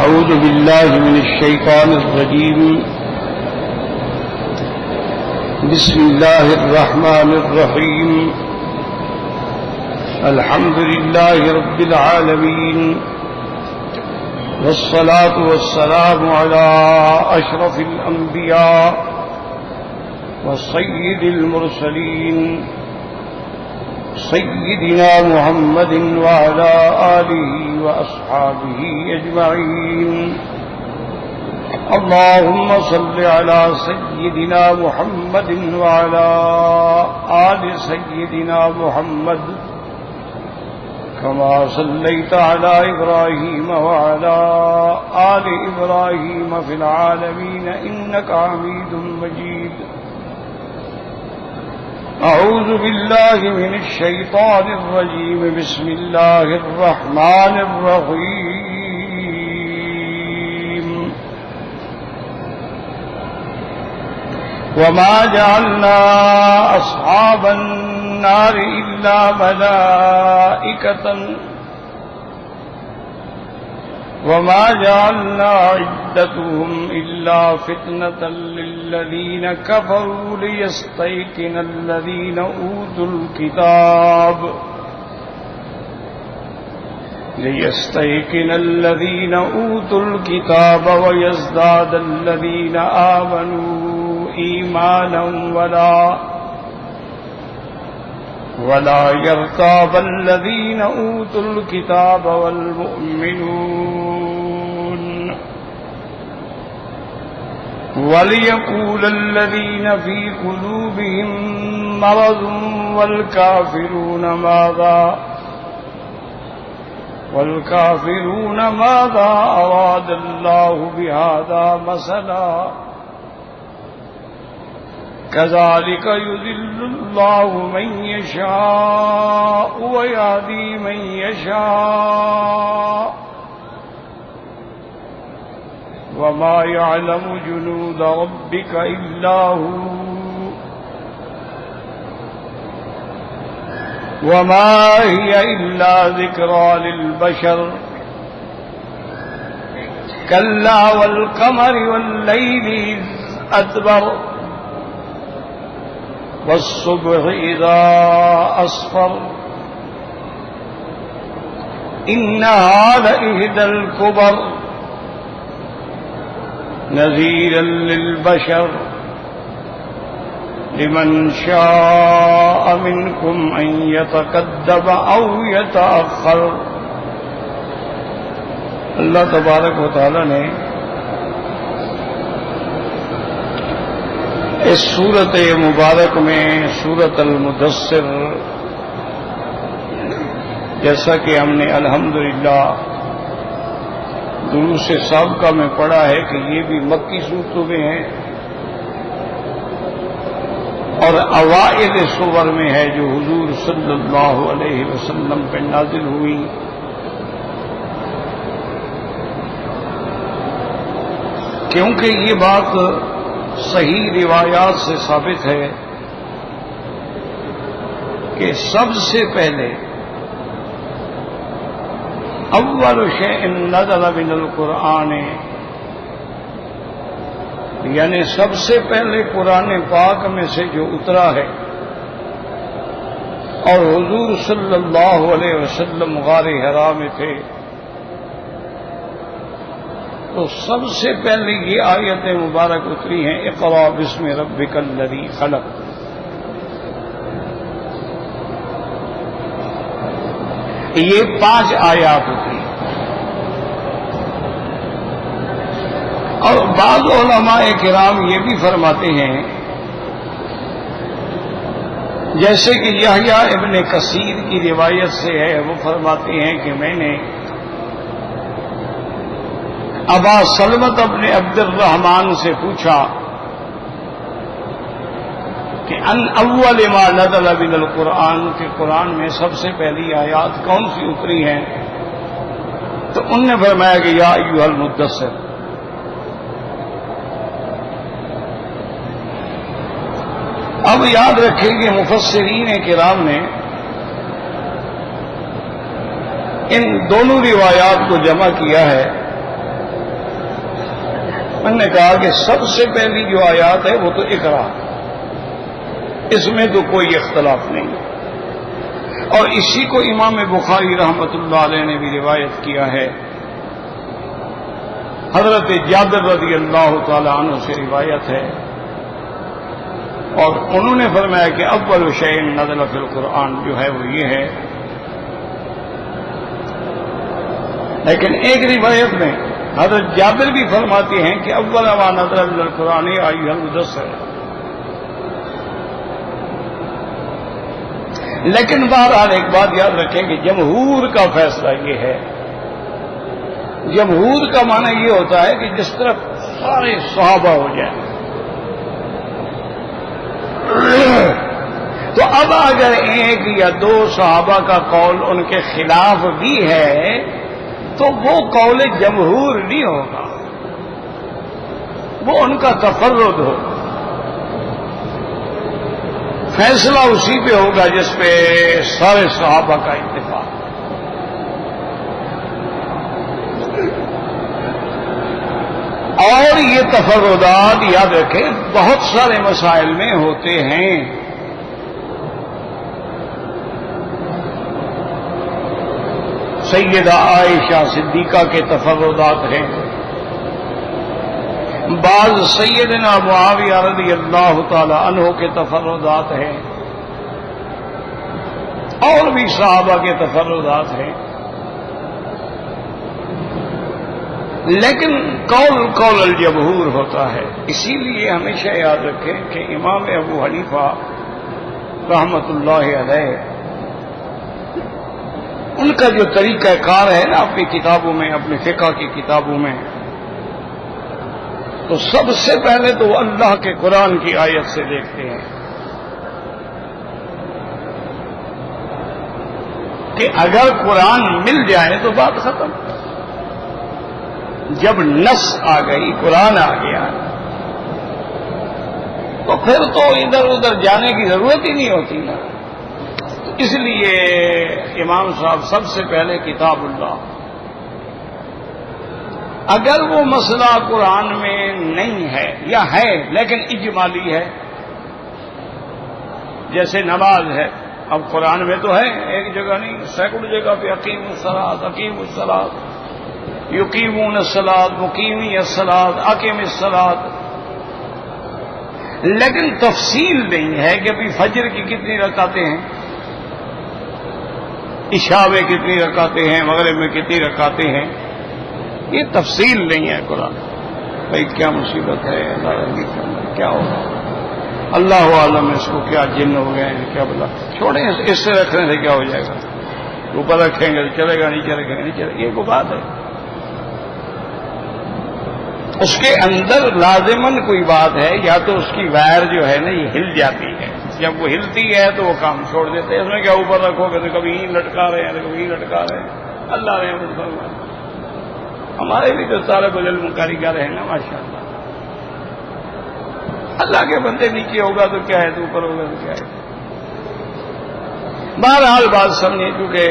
أعوذ بالله من الشيطان الرجيم. بسم الله الرحمن الرحيم. الحمد لله رب العالمين، والصلاة والسلام على أشرف الأنبياء وسيد المرسلين سيدنا محمد وعلى آله وأصحابه أجمعين. اللهم صل على سيدنا محمد وعلى آل سيدنا محمد كما صليت على إبراهيم وعلى آل إبراهيم في العالمين إنك حميد مجيد. أعوذ بالله من الشيطان الرجيم. بسم الله الرحمن الرحيم. وما جعلنا أصحاب النار إلا ملائكة وما جعلنا عدتهم إلا فتنة للذين كفروا ليستيقن الذين أوتوا الكتاب ويزداد الذين آمنوا إيمانا ولا يرتاب الذين أوتوا الكتاب والمؤمنون وليقول الذين في قلوبهم مرض والكافرون ماذا أراد الله بهذا مثلا كذلك يضل الله من يشاء ويهدي من يشاء وما يعلم جنود ربك إلا هو وما هي إلا ذكرى للبشر كلا والقمر والليل إذ أدبر والصبح إذا أسفر إنها لإحدى الكبر نذيرا للبشر لمن شاء منكم أن يتقدم أو يتأخر. اللہ تبارک و تعالی نے اس سورت مبارک میں سورت المدثر، جیسا کہ ہم نے الحمدللہ دروس سابقہ میں پڑھا ہے کہ یہ بھی مکی صورتوں میں ہے اور اوائل سور میں ہے جو حضور صلی اللہ علیہ وسلم پہ نازل ہوئی. کیونکہ یہ بات صحیح روایات سے ثابت ہے کہ سب سے پہلے اول شیء نزل من القرآن، یعنی سب سے پہلے قرآن پاک میں سے جو اترا ہے اور حضور صلی اللہ علیہ وسلم غار حرا میں تھے، تو سب سے پہلے یہ آیت مبارک اتری ہیں اقرأ بسم ربک الذی خلق. یہ 5 آیات اتری. اور بعض علماء کرام یہ بھی فرماتے ہیں، جیسے کہ یحییٰ ابن کثیر کی روایت سے ہے، وہ فرماتے ہیں کہ میں نے ابا سلمۃ ابن عبد الرحمن سے پوچھا کہ ان اول ما نزل من القرآن، کہ قرآن میں سب سے پہلی آیات کون سی اتری ہیں؟ تو ان نے فرمایا کہ یا ایھا المدثر. اب یاد رکھیں کہ مفسرین کرام نے ان دونوں روایات کو جمع کیا ہے میں نے کہا کہ سب سے پہلی جو آیات ہے وہ تو اقرا، اس میں تو کوئی اختلاف نہیں، اور اسی کو امام بخاری رحمۃ اللہ علیہ نے بھی روایت کیا ہے، حضرت جابر رضی اللہ تعالی عنہ سے روایت ہے، اور انہوں نے فرمایا کہ اول شیء نزل فی القرآن جو ہے وہ یہ ہے۔ لیکن ایک روایت میں حضرت جابر بھی فرماتے ہیں کہ اول ما نزل من القرآن یا ایھا المدثر، لیکن بہرحال ایک بات یاد رکھیں کہ جمہور کا فیصلہ یہ ہے، جمہور کا معنی یہ ہوتا ہے کہ جس طرف سارے صحابہ ہو جائیں۔ تو اب اگر ایک یا دو صحابہ کا قول ان کے خلاف بھی ہے تو وہ قول جمہور نہیں ہوگا، وہ ان کا تفرد ہوگا، فیصلہ اسی پہ ہوگا جس پہ سارے صحابہ کا اتفاق۔ اور یہ تفردات یاد رکھیں بہت سارے مسائل میں ہوتے ہیں، سیدہ عائشہ صدیقہ کے تفردات ہیں، بعض سیدنا معاویہ رضی اللہ تعالی عنہ کے تفردات ہیں، اور بھی صحابہ کے تفردات ہیں، لیکن قول الجمہور ہوتا ہے۔ اسی لیے ہمیشہ یاد رکھیں کہ امام ابو حنیفہ رحمۃ اللہ علیہ ان کا جو طریقہ کار ہے نا اپنی کتابوں میں، اپنے فقہ کی کتابوں میں، تو سب سے پہلے تو وہ اللہ کے قرآن کی آیت سے دیکھتے ہیں کہ اگر قرآن مل جائے تو بات ختم۔ جب نص آ گئی، قرآن آ گیا، تو پھر تو ادھر ادھر جانے کی ضرورت ہی نہیں ہوتی نا۔ اس لیے امام صاحب سب سے پہلے کتاب اللہ، اگر وہ مسئلہ قرآن میں نہیں ہے یا ہے لیکن اجمالی ہے، جیسے نماز ہے، اب قرآن میں تو ہے، ایک جگہ نہیں، سینکڑوں جگہ پہ اقیم الصلاۃ، اقیم الصلاۃ، یقیمون الصلاۃ، مقیمی الصلاۃ، اقیم الصلاۃ، لیکن تفصیل نہیں ہے کہ ابھی فجر کی کتنی رکعتیں ہیں، عشاء میں کتنی رکعتیں ہیں، مغرب میں کتنی رکعتیں ہیں، یہ تفصیل نہیں ہے قرآن۔ بھائی کیا مصیبت ہے، کیا ہوگا، اللہ عالم اس کو کیا جن ہو گئے ہیں، کیا بلا، چھوڑیں، اس سے رکھنے سے کیا ہو جائے گا، اوپر رکھیں گے تو چلے گا، نہیں چلے گا نہیں چلے گا، یہ کوئی بات ہے۔ اس کے اندر لازماً کوئی بات ہے، یا تو اس کی وائر جو ہے نا یہ ہل جاتی ہے، جب وہ ہلتی ہے تو وہ کام چھوڑ دیتے ہیں، اس میں کیا اوپر رکھو گے تو کبھی ہی لٹکا رہے ہیں تو کبھی ہی لٹکا رہے ہیں، اللہ رحمت فرمائے۔ ہمارے بھی تو طالب العلم کاریگر ہیں نا ماشاءاللہ، اللہ کے بندے نیچے ہوگا تو کیا ہے، تو اوپر ہوگا تو کیا ہے۔ بہرحال بات سمجھیں، کیونکہ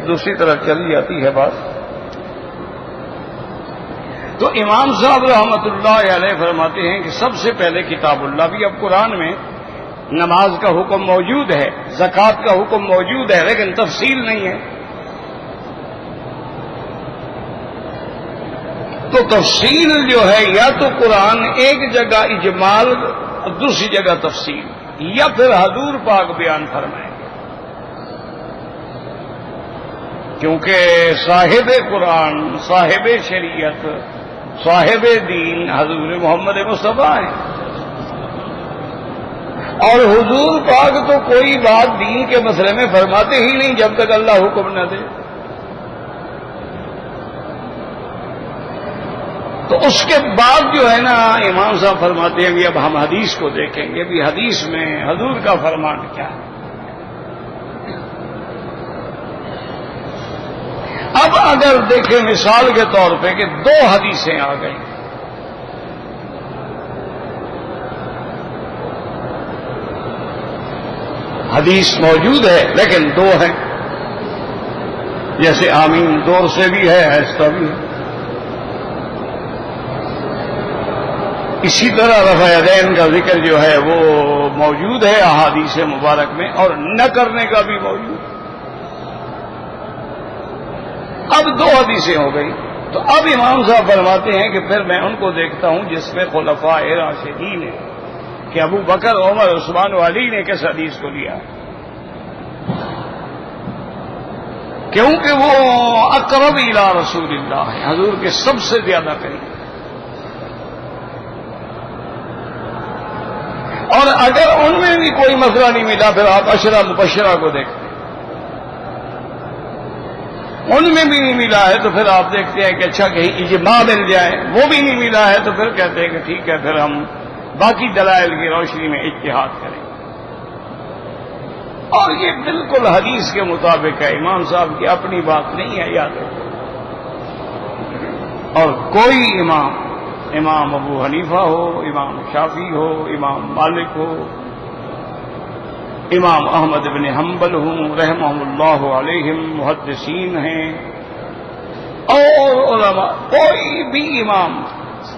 دوسری طرف چلی جاتی ہے بات۔ تو امام صاحب رحمۃ اللہ علیہ فرماتے ہیں کہ سب سے پہلے کتاب اللہ بھی۔ اب قرآن میں نماز کا حکم موجود ہے، زکوٰۃ کا حکم موجود ہے، لیکن تفصیل نہیں ہے، تو تفصیل جو ہے یا تو قرآن ایک جگہ اجمال، دوسری جگہ تفصیل، یا پھر حضور پاک بیان فرمائیں گے، کیونکہ صاحب قرآن، صاحب شریعت، صاحب دین حضور محمد مصطفیٰ ہیں، اور حضور پاک تو کوئی بات دین کے مسئلے میں فرماتے ہی نہیں جب تک اللہ حکم نہ دے۔ تو اس کے بعد جو ہے نا امام صاحب فرماتے ہیں اب ہم حدیث کو دیکھیں گے، بھی حدیث میں حضور کا فرمان کیا ہے۔ اب اگر دیکھیں مثال کے طور پہ کہ دو حدیثیں آ گئیں، حدیث موجود ہے لیکن دو ہیں، جیسے آمین دور سے بھی ہے، ایسا بھی ہے۔ اسی طرح رفع یدین کا ذکر جو ہے وہ موجود ہے احادیث مبارک میں، اور نہ کرنے کا بھی موجود ہے۔ اب دو حدیثیں ہو گئی، تو اب امام صاحب فرماتے ہیں کہ پھر میں ان کو دیکھتا ہوں جس میں خلفاء راشدین ہے کہ ابو بکر، عمر، عثمان و علی نے کس حدیث کو لیا، کیونکہ وہ اقرب الی رسول اللہ ہے، حضور کے سب سے زیادہ قریب۔ اور اگر ان میں بھی کوئی مسئلہ نہیں ملا، پھر آپ عشرہ مبشرہ کو دیکھتے ہیں، ان میں بھی نہیں ملا ہے تو پھر آپ دیکھتے ہیں کہ اچھا کہیں اجماع مل جائے، وہ بھی نہیں ملا ہے تو پھر کہتے ہیں کہ ٹھیک ہے، پھر ہم باقی دلائل کی روشنی میں اجتہاد کریں۔ اور یہ بالکل حدیث کے مطابق ہے، امام صاحب کی اپنی بات نہیں ہے، یاد رکھو۔ اور کوئی امام ابو حنیفہ ہو، امام شافعی ہو، امام مالک ہو، امام احمد بن حنبل ہوں رحمہ اللہ علیہم، محدثین ہیں، اور علماء، کوئی بھی امام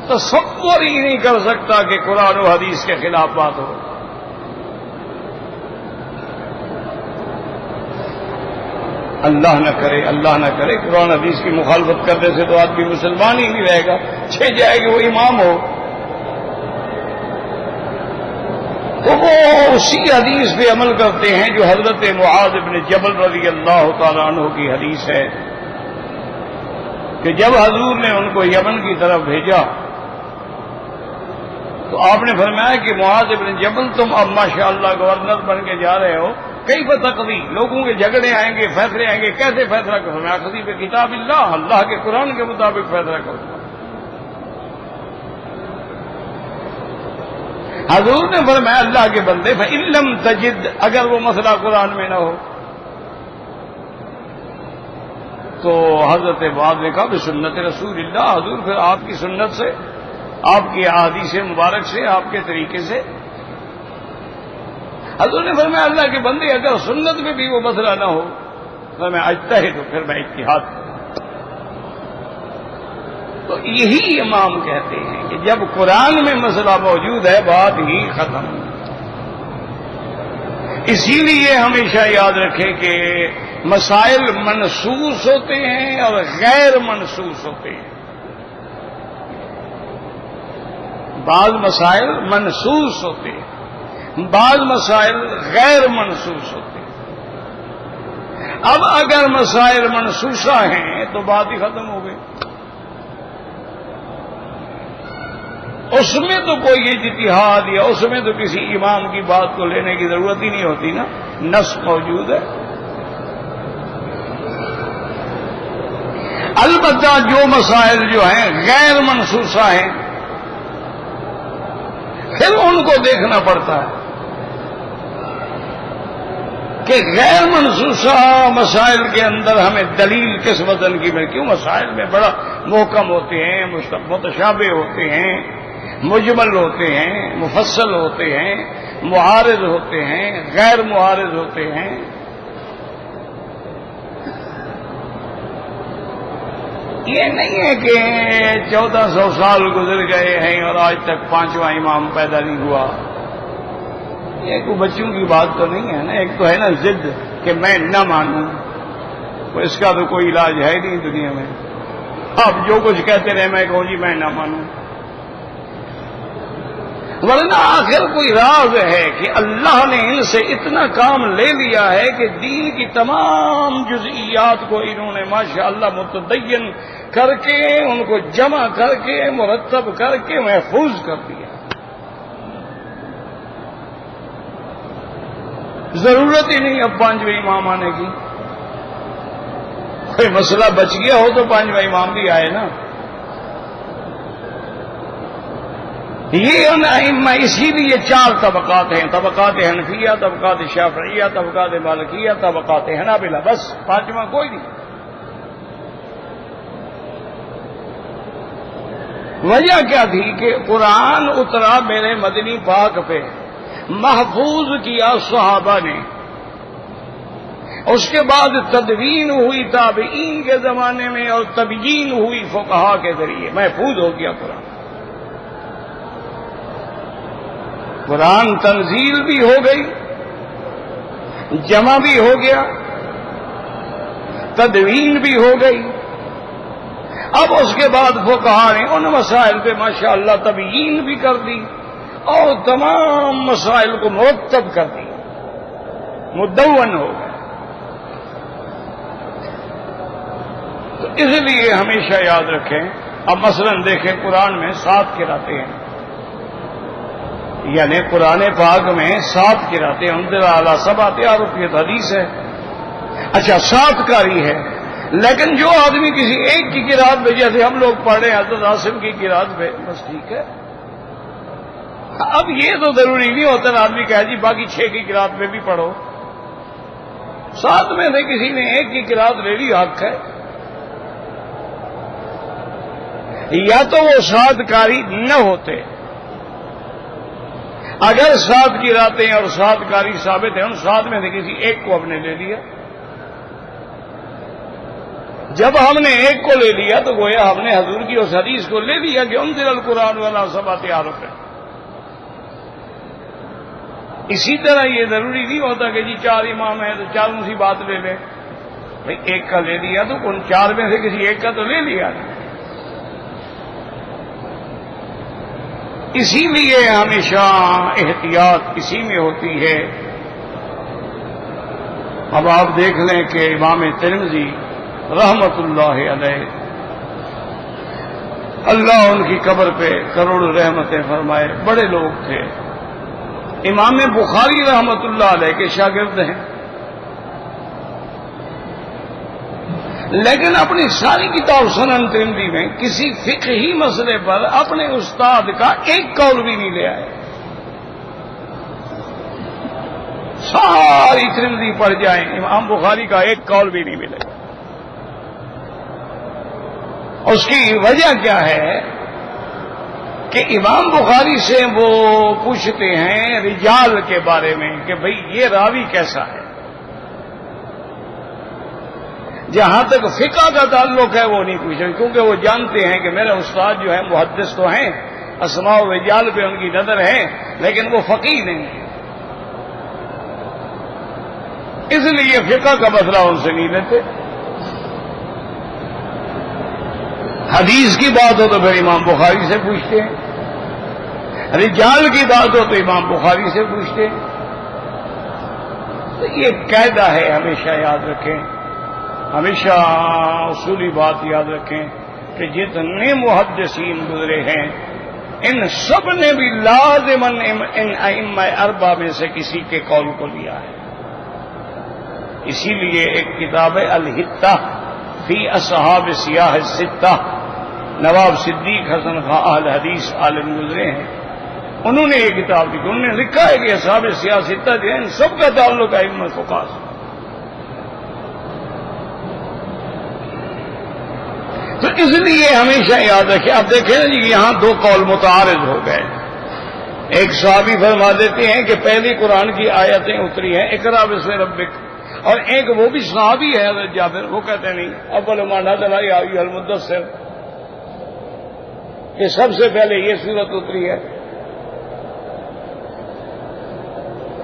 تصور ہی نہیں کر سکتا کہ قرآن و حدیث کے خلاف بات ہو۔ اللہ نہ کرے، اللہ نہ کرے، قرآن حدیث کی مخالفت کرنے سے تو آدمی مسلمان ہی نہیں رہے گا، چھے جائے کہ وہ امام ہو۔ تو وہ اسی حدیث پہ عمل کرتے ہیں جو حضرت معاذ بن جبل رضی اللہ تعالیٰ عنہ کی حدیث ہے کہ جب حضور نے ان کو یمن کی طرف بھیجا تو آپ نے فرمایا کہ معاذ بن جبل تم اب ماشاءاللہ گورنر بن کے جا رہے ہو، کیف تقضی، لوگوں کے جھگڑے آئیں گے، فیصلے آئیں گے، کیسے فیصلہ کرو؟ میں اقضی پہ کتاب اللہ کے قرآن کے مطابق فیصلہ کروں۔ حضور نے فرمایا اللہ کے بندے فإن لم تجد، اگر وہ مسئلہ قرآن میں نہ ہو تو حضرت معاذ نے کہا بسنت رسول اللہ، حضور پھر آپ کی سنت سے، آپ کی احادیث مبارک سے، آپ کے طریقے سے۔ حضور نے فرمایا اللہ کے بندے اگر سنت میں بھی وہ مسئلہ نہ ہو تو میں اجتہد، تو پھر میں اجتہاد کروں۔ تو یہی امام کہتے ہیں کہ جب قرآن میں مسئلہ موجود ہے بات ہی ختم۔ اسی لیے ہمیشہ یاد رکھیں کہ مسائل منسوس ہوتے ہیں اور غیر منسوس ہوتے ہیں۔ بعض مسائل منسوس ہوتے ہیں، بعض مسائل غیر منسوس ہوتے ہیں۔ اب اگر مسائل منسوسہ ہیں تو بات ہی ختم ہو گئی، اس میں تو کوئی اجتہاد یا اس میں تو کسی امام کی بات کو لینے کی ضرورت ہی نہیں ہوتی نا، نص موجود ہے۔ البتہ جو مسائل جو ہیں غیر منسوسہ ہیں پھر ان کو دیکھنا پڑتا ہے کہ غیر منسوسہ مسائل کے اندر ہمیں دلیل کس وزن کی ملے، کیوں مسائل میں بڑا محکم ہوتے ہیں، متشابہ ہوتے ہیں، مجمل ہوتے ہیں، مفصل ہوتے ہیں، معارض ہوتے ہیں، غیر معارض ہوتے ہیں۔ یہ نہیں ہے کہ 1400 سال گزر گئے ہیں اور آج تک 5واں امام پیدا نہیں ہوا۔ یہ کوئی بچوں کی بات تو نہیں ہے نا، ایک تو ہے نا ضد کہ میں نہ مانوں، تو اس کا تو کوئی علاج ہے نہیں دنیا میں۔ آپ جو کچھ کہتے رہے میں کہوں جی میں نہ مانوں، ورنہ آخر کوئی راز ہے کہ اللہ نے ان سے اتنا کام لے لیا ہے کہ دین کی تمام جزئیات کو انہوں نے ماشاءاللہ متدین کر کے، ان کو جمع کر کے، مرتب کر کے محفوظ کر دیا۔ ضرورت ہی نہیں اب 5ویں امام آنے کی، کوئی مسئلہ بچ گیا ہو تو 5واں امام بھی آئے نا۔ یہ ائمہ اسی لیے 4 طبقات ہیں، طبقات حنفیہ، طبقات شافعیہ، طبقات مالکیہ، طبقات حنابلہ، بس 5واں کوئی نہیں۔ وجہ کیا تھی کہ قرآن اترا میرے مدنی پاک پہ، محفوظ کیا صحابہ نے، اس کے بعد تدوین ہوئی تابعین کے زمانے میں اور تبیین ہوئی فقہا کے ذریعے، محفوظ ہو گیا قرآن۔ قرآن تنزیل بھی ہو گئی، جمع بھی ہو گیا، تدوین بھی ہو گئی. اب اس کے بعد فقہا نے ان مسائل پہ ماشاءاللہ تبیین بھی کر دی اور تمام مسائل کو مرتب کر دیا، مدون ہو گئے. تو اس لیے ہمیشہ یاد رکھیں. اب مثلا دیکھیں قرآن میں 7 قراتیں ہیں، یعنی قرآن پاک میں 7 قراتیں، انزل اعلی 7 حروف، یہ حدیث ہے. اچھا 7 قاری ہے، لیکن جو آدمی کسی ایک کی قرات پہ، جیسے ہم لوگ پڑھ رہے ہیں حضرت عاصم کی قرات پہ، بس ٹھیک ہے. اب یہ تو ضروری نہیں ہوتا آدمی کہے جی باقی 6 کی قرات پہ بھی پڑھو. 7 میں سے کسی نے ایک کی قرات لے لی، حق ہے. یا تو وہ 7 قاری نہ ہوتے. اگر 7 قراتیں اور 7 قاری ثابت ہیں، ان 7 میں سے کسی ایک کو ہم نے لے لیا. جب ہم نے ایک کو لے لیا تو گویا ہم نے حضور کی اس حدیث کو لے لیا کہ انزل القرآن والا 7 حروف ہے. اسی طرح یہ ضروری نہیں ہوتا کہ جی 4 امام ہیں تو 4 سی بات لے لیں. بھائی ایک کا لے لیا تو ان 4 میں سے کسی ایک کا تو لے لیا. اسی لیے ہمیشہ احتیاط اسی میں ہوتی ہے. اب آپ دیکھ لیں کہ امام ترمذی رحمت اللہ علیہ، اللہ ان کی قبر پہ کروڑوں رحمتیں فرمائے، بڑے لوگ تھے. امام بخاری رحمت اللہ علیہ کے شاگرد ہیں، لیکن اپنی ساری کتاب سنن ترمذی میں کسی فقہی مسئلے پر اپنے استاد کا ایک قول بھی نہیں لے آئے. ساری ترمذی پڑھ جائیں، امام بخاری کا ایک قول بھی نہیں ملے. اس کی وجہ کیا ہے کہ امام بخاری سے وہ پوچھتے ہیں رجال کے بارے میں کہ بھئی یہ راوی کیسا ہے. جہاں تک فقہ کا تعلق ہے وہ نہیں پوچھتے، کیونکہ وہ جانتے ہیں کہ میرے استاد جو ہیں محدث تو ہیں، اسماء و رجال پہ ان کی نظر ہے، لیکن وہ فقیہ نہیں ہے. اس لیے فقہ کا مسئلہ ان سے نہیں لیتے. حدیث کی بات ہو تو پھر امام بخاری سے پوچھتے ہیں، رجال کی بات ہو تو امام بخاری سے پوچھتے ہیں. تو یہ قاعدہ ہے، ہمیشہ یاد رکھیں، ہمیشہ اصولی بات یاد رکھیں کہ جتنے محدثین گزرے ہیں ان سب نے بھی لازماً ان ائمہ اربعہ میں سے کسی کے قول کو لیا ہے. اسی لیے ایک کتاب ہے الحتہ فی اصحاب سیاح الستہ، نواب صدیق حسن خان اہل حدیث عالم گزرے ہیں، انہوں نے یہ کتاب لکھی. انہوں نے لکھا ہے کہ اصحاب سیاح ستہ جو ہیں ان سب کا تعلق ائمہ فقہا سے. تو اس لیے ہمیشہ یاد رکھیں. اب دیکھیں نا جی یہاں 2 قول متعارض ہو گئے. ایک صحابی فرما دیتے ہیں کہ پہلی قرآن کی آیتیں اتری ہیں اقرأ باسم ربک، اور ایک وہ بھی صحابی ہے حضرت جابر، وہ کہتے ہیں نہیں اول ما نزل یا ایھا المدثر، کہ سب سے پہلے یہ سورت اتری ہے.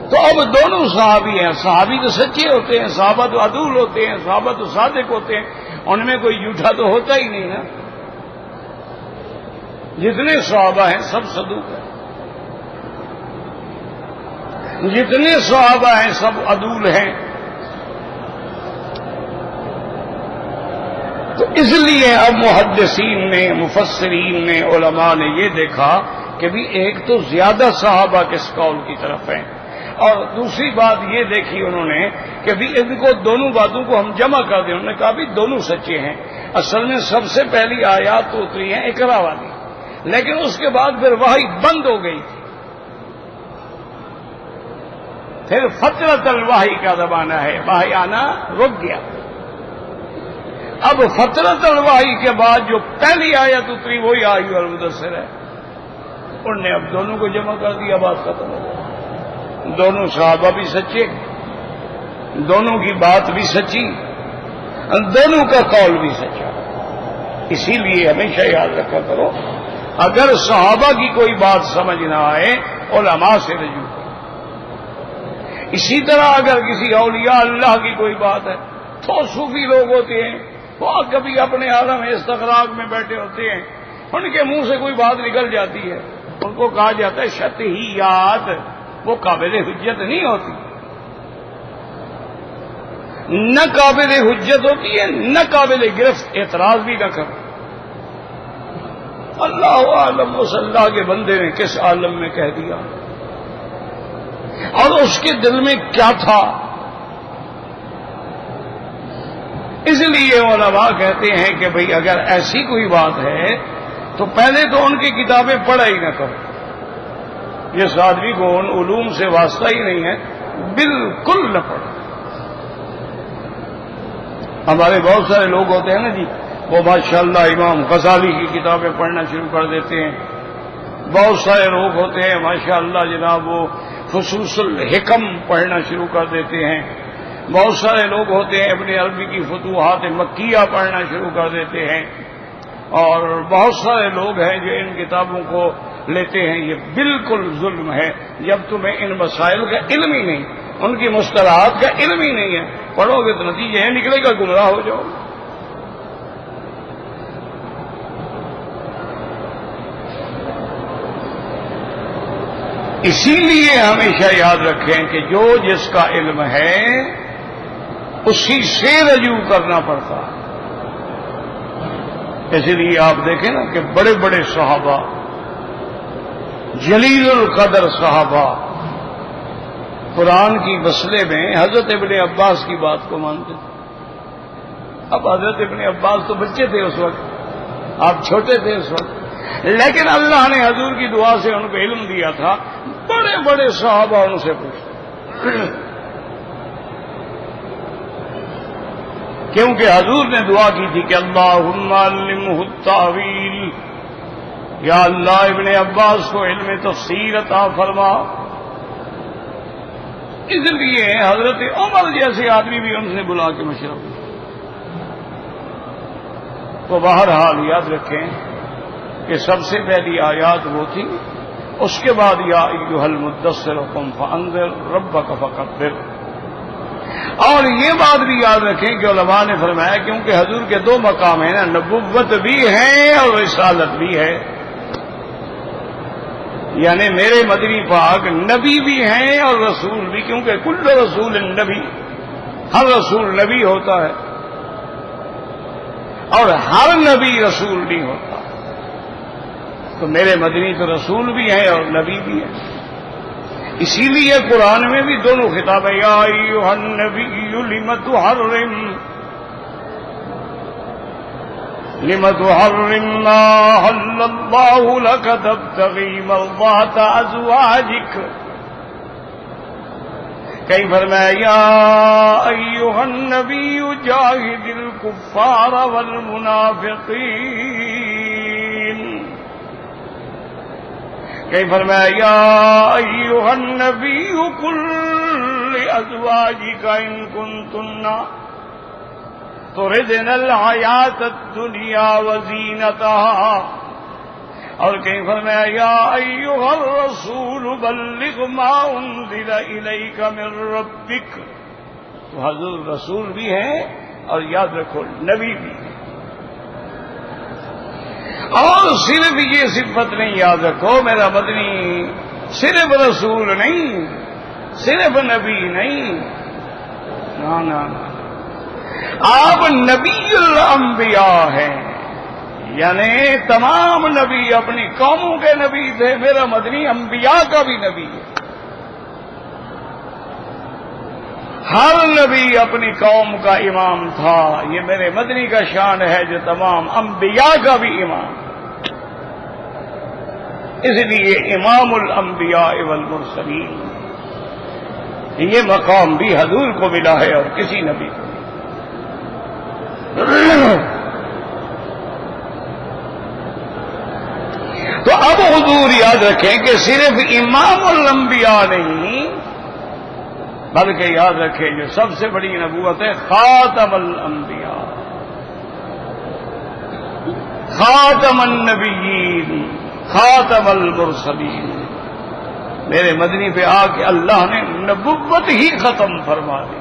تو اب دونوں صحابی ہیں. صحابی تو سچے ہوتے ہیں، صحابہ تو عدول ہوتے ہیں، صحابہ تو صادق ہوتے ہیں، ان میں کوئی جھوٹا تو ہوتا ہی نہیں نا. جتنے صحابہ ہیں سب صدوق ہیں، جتنے صحابہ ہیں سب عدول ہیں. تو اس لیے اب محدثین نے، مفسرین نے، علماء نے یہ دیکھا کہ بھی ایک تو زیادہ صحابہ کس قول کی طرف ہیں، اور دوسری بات یہ دیکھی انہوں نے کہ بھی ان کو دونوں باتوں کو ہم جمع کر دیں. انہوں نے کہا بھی دونوں سچے ہیں. اصل میں سب سے پہلی آیات تو اتری ہیں اقرا والی، لیکن اس کے بعد پھر وحی بند ہو گئی تھی. پھر فترۃ الوحی کا زمانہ ہے، وحی آنا رک گیا. اب فترۃ الوحی کے بعد جو پہلی آیت اتری وہی ایھا المدثر ہے. انہوں نے اب دونوں کو جمع کر دیا، بات ختم ہو گئی. دونوں صحابہ بھی سچے، دونوں کی بات بھی سچی، دونوں کا قول بھی سچا. اسی لیے ہمیشہ یاد رکھا کرو، اگر صحابہ کی کوئی بات سمجھ نہ آئے علماء سے رجوع کریں۔ اسی طرح اگر کسی اولیاء اللہ کی کوئی بات ہے تو صوفی لوگ ہوتے ہیں وہ کبھی اپنے عالم استغراق میں بیٹھے ہوتے ہیں، ان کے منہ سے کوئی بات نکل جاتی ہے، ان کو کہا جاتا ہے شطحیات، وہ قابل حجت نہیں ہوتی، نہ قابل حجت ہوتی ہے نہ قابل گرفت، اعتراض بھی نہ کرو۔ اللہ عالم اس اللہ کے بندے نے کس عالم میں کہہ دیا اور اس کے دل میں کیا تھا۔ اس لیے علماء کہتے ہیں کہ بھئی اگر ایسی کوئی بات ہے تو پہلے تو ان کی کتابیں پڑھا ہی نہ کرو، جس آدمی کو ان علوم سے واسطہ ہی نہیں ہے بالکل نہ پڑھو۔ ہمارے بہت سارے لوگ ہوتے ہیں نا جی، وہ ماشاءاللہ امام غزالی کی کتابیں پڑھنا شروع کر دیتے ہیں، بہت سارے لوگ ہوتے ہیں ماشاءاللہ جناب وہ فصوص الحکم پڑھنا شروع کر دیتے ہیں، بہت سارے لوگ ہوتے ہیں اپنی عربی کی فتوحات مکیہ پڑھنا شروع کر دیتے ہیں، اور بہت سارے لوگ ہیں جو ان کتابوں کو لیتے ہیں۔ یہ بالکل ظلم ہے جب تمہیں ان مسائل کا علم ہی نہیں، ان کی مصطلحات کا علم ہی نہیں ہے، پڑھو گے تو نتیجہ یہ نکلے گا گمراہ ہو جاؤ۔ اسی لیے ہمیشہ یاد رکھیں کہ جو جس کا علم ہے اسی سے رجوع کرنا پڑتا ہے۔ اسی لیے آپ دیکھیں نا کہ بڑے بڑے صحابہ، جلیل القدر صحابہ قرآن کی مسئلے میں حضرت ابن عباس کی بات کو مانتے تھے۔ اب حضرت ابن عباس تو بچے تھے اس وقت، آپ چھوٹے تھے اس وقت، لیکن اللہ نے حضور کی دعا سے ان کو علم دیا تھا۔ بڑے بڑے صحابہ ان سے پوچھتے کیونکہ حضور نے دعا کی تھی کہ اللہم علمہ التاویل، یا اللہ ابن عباس کو علم تفسیر عطا فرما۔ اس لیے حضرت عمر جیسے آدمی بھی ان سے بلا کے مشورہ پوچھا۔ تو بہرحال یاد رکھیں کہ سب سے پہلی آیات وہ تھی، اس کے بعد یا ایھا المدثر قم فانذر ربک فکبر۔ اور یہ بات بھی یاد رکھیں کہ علماء نے فرمایا کیونکہ حضور کے دو مقام ہیں نا، نبوت بھی ہے اور رسالت بھی ہے، یعنی میرے مدنی پاک نبی بھی ہیں اور رسول بھی، کیونکہ کل رسول نبی، ہر رسول نبی ہوتا ہے اور ہر نبی رسول نہیں ہوتا۔ تو میرے مدنی تو رسول بھی ہیں اور نبی بھی ہیں۔ اسی لیے قرآن میں بھی دونوں خطاب ہیں، یا ایھا النبی لم تحرم ما احل اللہ لک تبتغی مرضات ازواجک۔ کہیں فرمایا یا ایھا النبی جاہد الکفار والمنافقین، کہیں فرمایا یا ایھا النبی قل لازواجک ان کنتن تردن الحیات الدنیا وزینتہا، اور کہیں فرمایا یا ایھا الرسول بلغ ما انزل الیک من ربک۔ تو حضور رسول بھی ہیں اور یاد رکھو نبی بھی ہیں۔ اور صرف یہ صفت نہیں، یاد رکھو میرا مدنی صرف رسول نہیں، صرف نبی نہیں، نا آپ نبی الانبیاء ہیں، یعنی تمام نبی اپنی قوموں کے نبی تھے، میرا مدنی انبیاء کا بھی نبی ہے۔ ہر نبی اپنی قوم کا امام تھا، یہ میرے مدنی کا شان ہے جو تمام انبیاء کا بھی امام۔ اس لیے امام الانبیاء والمرسلین، یہ مقام بھی حضور کو ملا ہے اور کسی نبی کو۔ تو اب حضور یاد رکھیں کہ صرف امام الانبیاء نہیں بلکہ یاد رکھیں جو سب سے بڑی نبوت ہے خاتم الانبیاء، خاتم النبیین، خاتم المرسلین۔ میرے مدنی پہ آ کے اللہ نے نبوت ہی ختم فرما دی.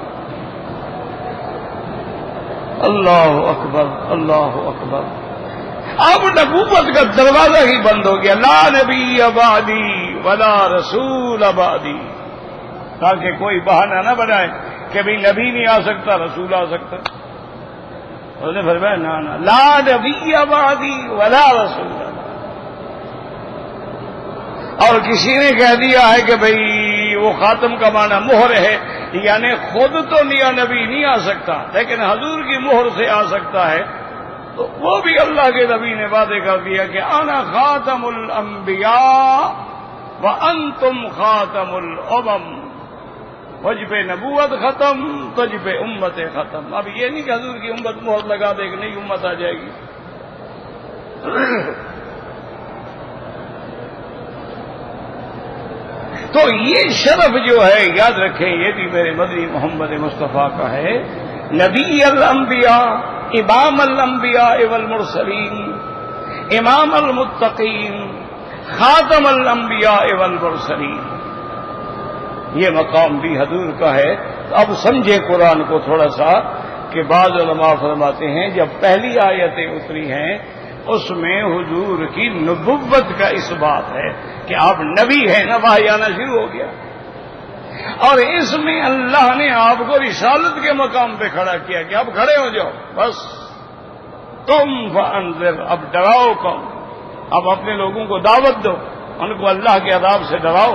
اللہ اکبر اللہ اکبر. اب نبوت کا دروازہ ہی بند ہو گیا. لا نبی بعدی ولا رسول بعدی. تاکہ کوئی بہانہ نہ بنائے کہ بھئی نبی نہیں آ سکتا رسول آ سکتا. اس نے فرمایا نا لا نبی بعدی ولا رسول. اور کسی نے کہہ دیا ہے کہ بھئی وہ خاتم کا معنی مہر ہے، یعنی خود تو نبی نہیں آ سکتا لیکن حضور کی مہر سے آ سکتا ہے، تو وہ بھی اللہ کے نبی نے وعدے کر دیا کہ انا خاتم الانبیاء وانتم خاتم الامم. مجھ پہ نبوت ختم، تجھ پہ امت ختم. اب یہ نہیں کہ حضور کی امت مہر لگا دے کہ نئی امت آ جائے گی. تو یہ شرف جو ہے یاد رکھیں، یہ بھی میرے مدنی محمد مصطفیٰ کا ہے. نبی الانبیاء، امام الانبیاء والمرسلین، امام المتقین، خاتم الانبیاء والمرسلین. یہ مقام بھی حضور کا ہے. اب سمجھے قرآن کو تھوڑا سا کہ بعض علماء فرماتے ہیں جب پہلی آیتیں اتری ہیں اس میں حضور کی نبوت کا اس بات ہے کہ آپ نبی ہیں، نہ وحی آنا شروع ہو گیا. اور اس میں اللہ نے آپ کو رسالت کے مقام پہ کھڑا کیا کہ اب کھڑے ہو جاؤ، بس تم فانذر. اب ڈراؤ کون؟ اب اپنے لوگوں کو دعوت دو، ان کو اللہ کے عذاب سے ڈراؤ.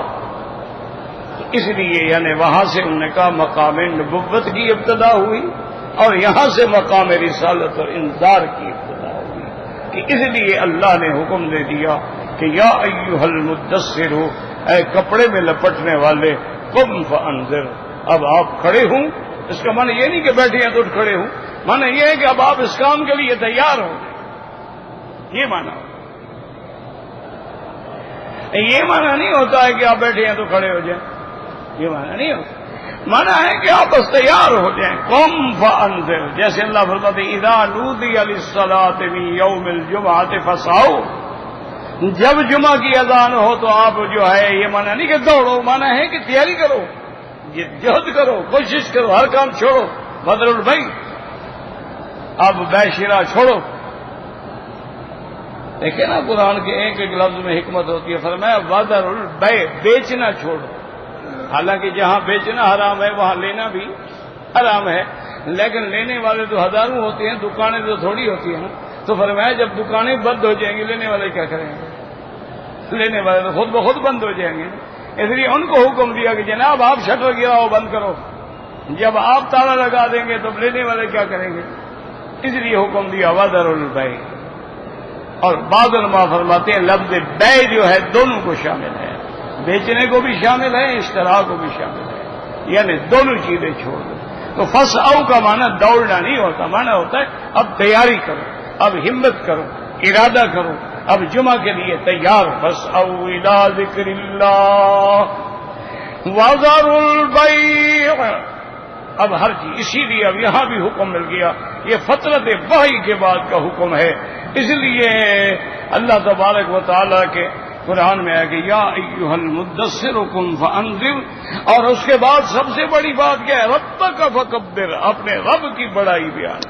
اس لیے یعنی وہاں سے انہوں نے کہا مقام نبوت کی ابتدا ہوئی اور یہاں سے مقام رسالت اور انذار کی ابتدا ہوئی. کہ اس لیے اللہ نے حکم دے دیا کہ یا ایھا المدثر، اے کپڑے میں لپٹنے والے، قم فانذر. اب آپ کھڑے ہوں. اس کا معنی یہ نہیں کہ بیٹھے ہیں تو اٹھ کھڑے ہوں، معنی یہ ہے کہ اب آپ اس کام کے لیے تیار ہوں. یہ معنی یہ معنی نہیں ہوتا ہے کہ آپ بیٹھے ہیں تو کھڑے ہو جائیں. یہ معنی نہیں ہوتا. معنی ہے کہ آپ بس تیار ہو جائیں. قم فانذر. جیسے اللہ فرماتے ہیں اذا نودی للصلاۃ من یوم الجمعۃ فاسعوا. جب جمعہ کی اذان ہو تو آپ جو ہے، یہ معنی نہیں کہ دوڑو، معنی ہے کہ تیاری کرو، جہد کرو، کوشش کرو، ہر کام چھوڑو. بدر البیع، اب بے شرا چھوڑو. دیکھیں نا قرآن کے ایک ایک لفظ میں حکمت ہوتی ہے. فرمایا بدر البیع، بیچنا چھوڑو. حالانکہ جہاں بیچنا حرام ہے وہاں لینا بھی حرام ہے، لیکن لینے والے تو ہزاروں ہوتے ہیں، دکانیں تو تھوڑی ہوتی ہیں. تو فرمایا جب دکانیں بند ہو جائیں گی لینے والے کیا کریں گے؟ لینے والے تو خود بخود بند ہو جائیں گے. اس لیے ان کو حکم دیا کہ جناب آپ شٹر گراؤ، بند کرو. جب آپ تالا لگا دیں گے تو لینے والے کیا کریں گے؟ اس لیے حکم دیا وذر البیع. اور بعض علماء فرماتے ہیں لفظ بیع جو ہے دونوں کو شامل ہے، بیچنے کو بھی شامل ہے، اشترا کو بھی شامل ہے، یعنی دونوں چیزیں چھوڑ دو. تو فسعوا کا معنی دوڑنا نہیں ہوتا، معنی ہوتا ہے اب تیاری کرو، اب ہمت کرو، ارادہ کرو، اب جمعہ کے لیے تیار. فسعوا الی ذکر اللہ وذروا البیع. اب ہر چیز، اسی لیے اب یہاں بھی حکم مل گیا. یہ فطرت وحی کے بعد کا حکم ہے. اس لیے اللہ تبارک و تعالیٰ کے قرآن میں ہے کہ یا ایھا المدثر قم فانذر. اور اس کے بعد سب سے بڑی بات کیا ہے؟ ربک فکبر. اپنے رب کی بڑائی بیان.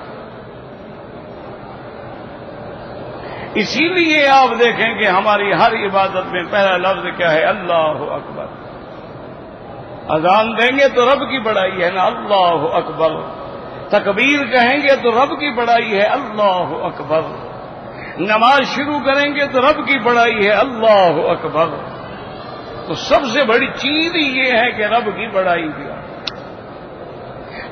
اسی لیے آپ دیکھیں کہ ہماری ہر عبادت میں پہلا لفظ کیا ہے؟ اللہ اکبر. اذان دیں گے تو رب کی بڑائی ہے نا، اللہ اکبر. تکبیر کہیں گے تو رب کی بڑائی ہے، اللہ اکبر. نماز شروع کریں گے تو رب کی بڑائی ہے، اللہ اکبر. تو سب سے بڑی چیز یہ ہے کہ رب کی بڑائی کیا.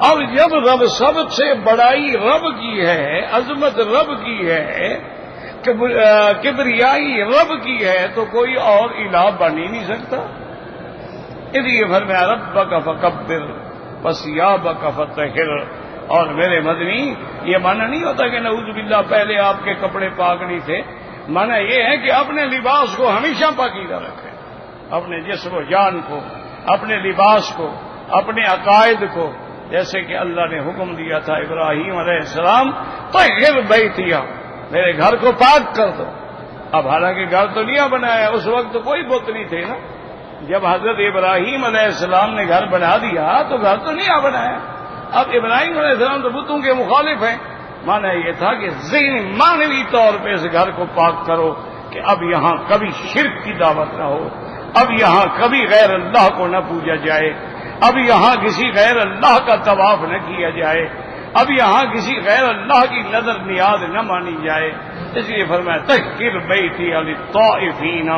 اب جب رب سب سے بڑائی رب کی ہے، عظمت رب کی ہے، کبریائی رب کی ہے، تو کوئی اور الہ بن ہی نہیں سکتا. اس لیے فرمایا ربک فکبر وثیابک فطہر. اور میرے مدنی یہ معنی نہیں ہوتا کہ نعوذ باللہ پہلے آپ کے کپڑے پاک نہیں تھے. معنی یہ ہے کہ اپنے لباس کو ہمیشہ پاکیزہ رکھیں، اپنے جسم و جان کو، اپنے لباس کو، اپنے عقائد کو. جیسے کہ اللہ نے حکم دیا تھا ابراہیم علیہ السلام طہر بیتیا، میرے گھر کو پاک کر دو. اب حالانکہ گھر تو نہیں بنایا، اس وقت تو کوئی بت نہیں تھے نا، جب حضرت ابراہیم علیہ السلام نے گھر بنا دیا تو گھر تو نہیں بنایا. اب ابراہیم علیہ السلام تو بتوں کے مخالف ہیں. مانا یہ تھا کہ ذہنی معنوی طور پہ اس گھر کو پاک کرو کہ اب یہاں کبھی شرک کی دعوت نہ ہو, اب یہاں کبھی غیر اللہ کو نہ پوجا جائے, اب یہاں کسی غیر اللہ کا طواف نہ کیا جائے, اب یہاں کسی غیر اللہ کی نظر نیاز نہ مانی جائے. اس لیے فرمایا تذکر بیتی للطائفین